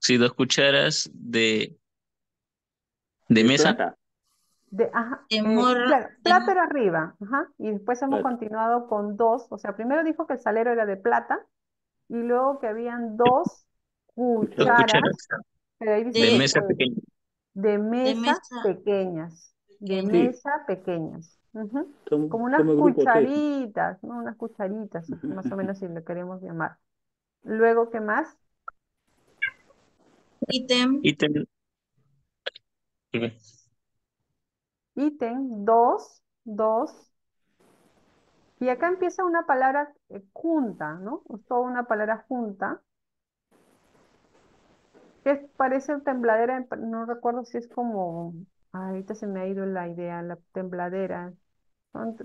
sí, 2 cucharas de De mesa. plata. ajá, De morra, claro, plata era arriba, ajá, y después hemos Plata. continuado con dos, o sea, primero dijo que el salero era de plata, y luego que habían dos Dos Cuchara. cucharas, cucharas pero ahí de dice mesa pequeña. de de mesa mesa pequeñas, de pequeña. Sí, mesa pequeñas. Ujú. Como somos unas el grupo T. cucharitas, ¿no? Unas cucharitas, más o menos si le queremos llamar. Luego, ¿qué más? Ítem Ítem, Ítem dos, y acá empieza una palabra junta, ¿no? Es toda una palabra junta, parece tembladera, no recuerdo si es como, ahorita se me ha ido la idea, la tembladera. Son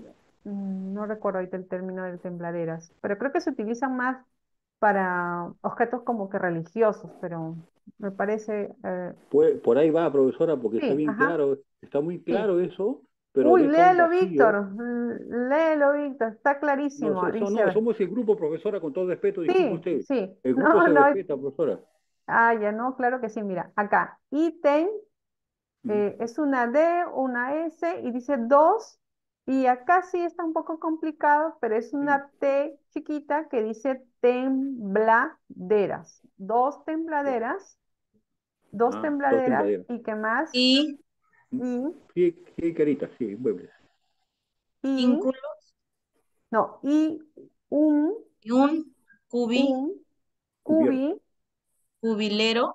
no recuerdo ahorita el término de tembladeras, pero creo que se utilizan más para objetos como que religiosos, pero me parece, Por ahí va, profesora, porque está sí, bien ajá, claro, está muy sí. claro eso, pero Uy, deja un léelo, vacío. Víctor, léelo, Víctor, está No, clarísimo. Dice, a no, ver, somos el grupo, profesora, con todo respeto, disculpe sí, usted. sí, El grupo no, se no, respeta, profesora. ya no, claro que sí, mira, acá, ítem Ujú. es una D, una S y dice dos. Y acá sí está un poco complicado, pero es Sí, una T chiquita que dice tembladeras. ya. Dos Dos tembladeras tembladeras. y qué más. y Y Sí, sí, carita, sí, muebles. I, no, I, un, cubi, Cubilero.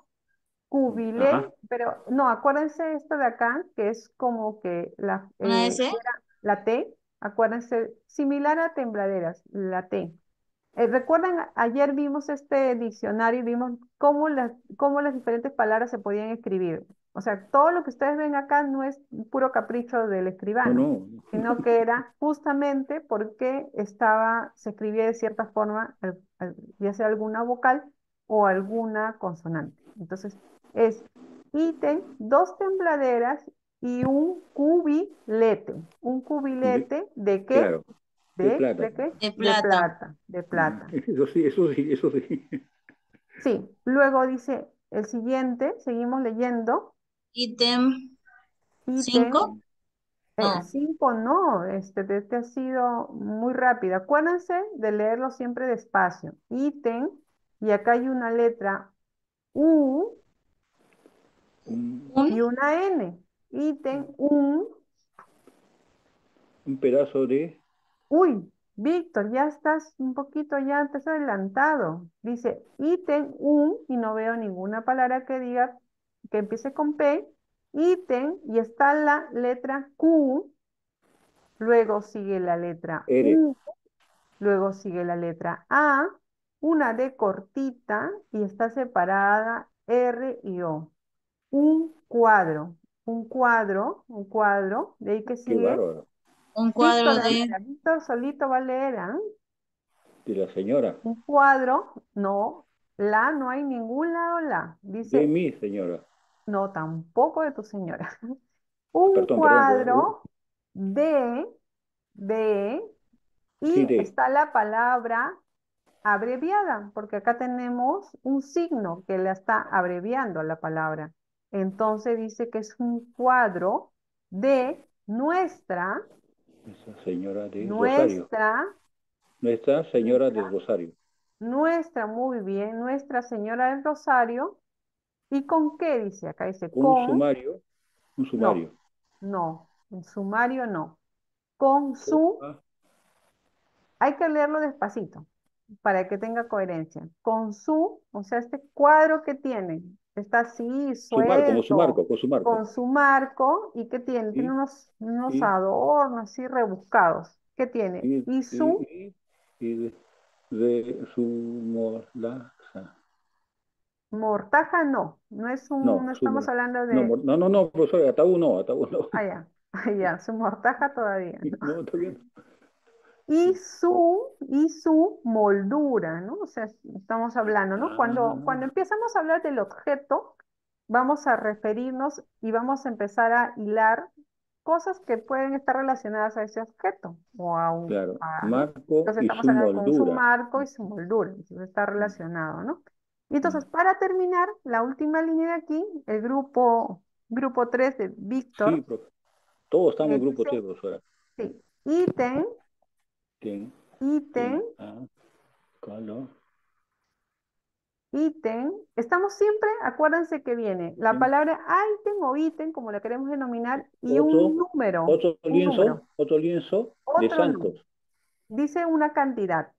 cubilé, pero no, acuérdense esto de acá, que es como que ¿Una S? era la T, acuérdense, similar a tembladeras, la T. ¿Recuerdan? Ayer vimos este diccionario y vimos cómo las diferentes palabras se podían escribir. O sea, todo lo que ustedes ven acá no es puro capricho del escribano, sino que era justamente porque se escribía de cierta forma, ya sea alguna vocal o alguna consonante. Entonces, es ítem, dos tembladeras y un cubilete. ¿Un cubilete de qué? Claro, de plata. ¿De qué? De plata. De plata. Eso sí, eso sí, eso sí. Sí, luego dice el siguiente, seguimos leyendo. Ítem Ítem 5. No. 5 no, este ha sido muy rápido. Acuérdense de leerlo siempre despacio. Ítem, y acá hay una letra U y una N. Ítem, Un pedazo de... Uy, Víctor, ya estás un poquito, ya te has adelantado. Dice ítem y no veo ninguna palabra que diga que empiece con P. Ítem, y está la letra Q, luego sigue la letra R. U, luego sigue la letra A, una D cortita y está separada R y O. Un cuadro, de ahí que Qué sigue. bárbaro. Un Víctor, cuadro a de... ver, Víctor solito va a leer, ¿ah? De la señora. Un cuadro, no, no hay ningún lado De Dice, mi señora. no, tampoco de tu señora. Un Perdón, perdón. cuadro de, Sí, y de. está la palabra abreviada, porque acá tenemos un signo que la está abreviando la palabra. Entonces dice que es un cuadro de Esa señora de Rosario. nuestra, Nuestra señora de Rosario. muy bien, Nuestra Señora del Rosario. ¿Y con qué dice? Acá dice Un con, sumario. Un no, sumario. no, en sumario no. Con su, Ah, hay que leerlo despacito para que tenga coherencia. Con su, o sea, este cuadro que tiene, está así, su marco, con su suelto, marco, con su marco. con su marco, ¿y qué tiene? Tiene Y, unos y, adornos así rebuscados. ¿Qué tiene? y, Y su de su molaza. mortaja no No, no su estamos hablando no, de, no, profesor, ataúd no, ataúd no. allá, allá, su mortaja todavía, ¿no? No, todavía no. Y su moldura, ¿no? O sea, estamos hablando, ¿no? Cuando Ah, empezamos a hablar del objeto, vamos a referirnos y vamos a empezar a hilar cosas que pueden estar relacionadas a ese objeto claro, ¿no? marco Entonces y estamos su hablando con su moldura. marco y su moldura, entonces está relacionado, ¿no? Y Mm. entonces, para terminar, la última línea de aquí, el grupo 3 de Sí, Víctor, profe. Todos estamos en grupo dice, 3, profesora. sí, ítem, Ten, ítem, calor, ítem, estamos siempre, acuérdense que viene la ten. palabra ítem o ítem, como la queremos denominar, y un Otro, número, un número. otro lienzo de Otro no, santos. dice una cantidad,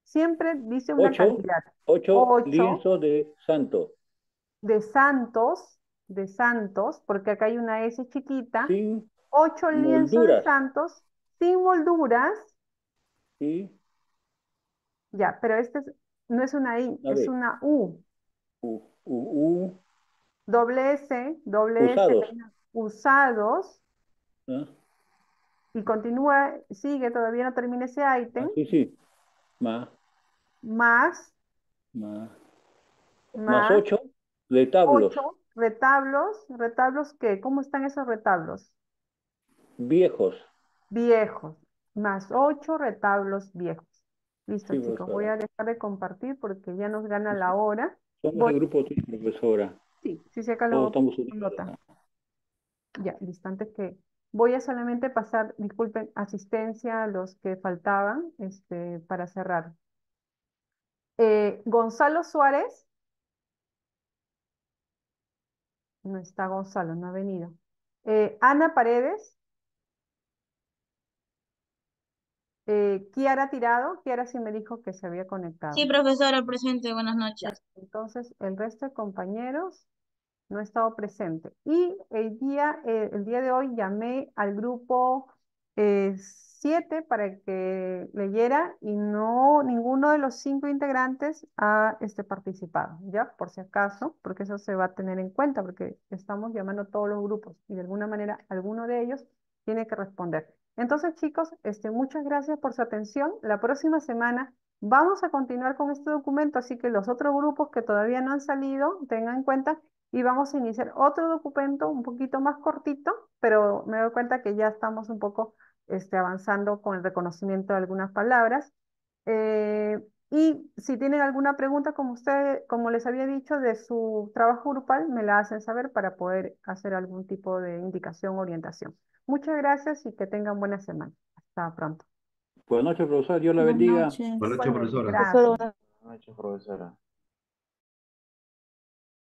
siempre dice una Ocho, cantidad. ocho 8 lienzos de santo. de santos, porque acá hay una S chiquita, Sin 8 lienzos de molduras. santos, sin molduras, Y, ya, pero no es una I, a es ver, una U. u, u, u, Doble S, usados. usados, ¿Ah? y continúa, sigue, todavía no termina ese ítem, Sí, sí. Más, más, más, más más, 8 retablos 8 retablos ¿qué? ¿Cómo están esos retablos? viejos. Viejos, más 8 retablos viejos. Listo, Sí, chicos, voy profesora. a dejar de compartir porque ya nos gana Sí, la sí. hora. Somos el grupo 3, profesora. Sí, acá Todos lo estamos unidos nota. acá. Ya, listo, antes que voy a solamente pasar, disculpen, asistencia a los que faltaban, para cerrar. Gonzalo Suárez, no está Gonzalo, no ha venido. Ana Paredes, Kiara Tirado. Kiara sí me dijo que se había conectado. Sí, profesora, presente, buenas noches. Entonces, el resto de compañeros no he estado presente. Y el día de hoy llamé al grupo 7 para que leyera y ninguno de los 5 integrantes ha participado, ¿ya? Por si acaso, porque eso se va a tener en cuenta, porque estamos llamando a todos los grupos y de alguna manera alguno de ellos tiene que responder. Entonces, chicos, muchas gracias por su atención. La próxima semana vamos a continuar con este documento, así que los otros grupos que todavía no han salido, tengan en cuenta y vamos a iniciar otro documento un poquito más cortito, pero me doy cuenta que ya estamos un poco avanzando con el reconocimiento de algunas palabras. Y si tienen alguna pregunta, como les había dicho, de su trabajo grupal, me la hacen saber para poder hacer algún tipo de indicación o orientación. Muchas gracias y que tengan buena semana. Hasta pronto. Buenas noches, profesor. Dios la Buenas bendiga. noches. Buenas noches, profesora. Gracias. Buenas noches, profesora.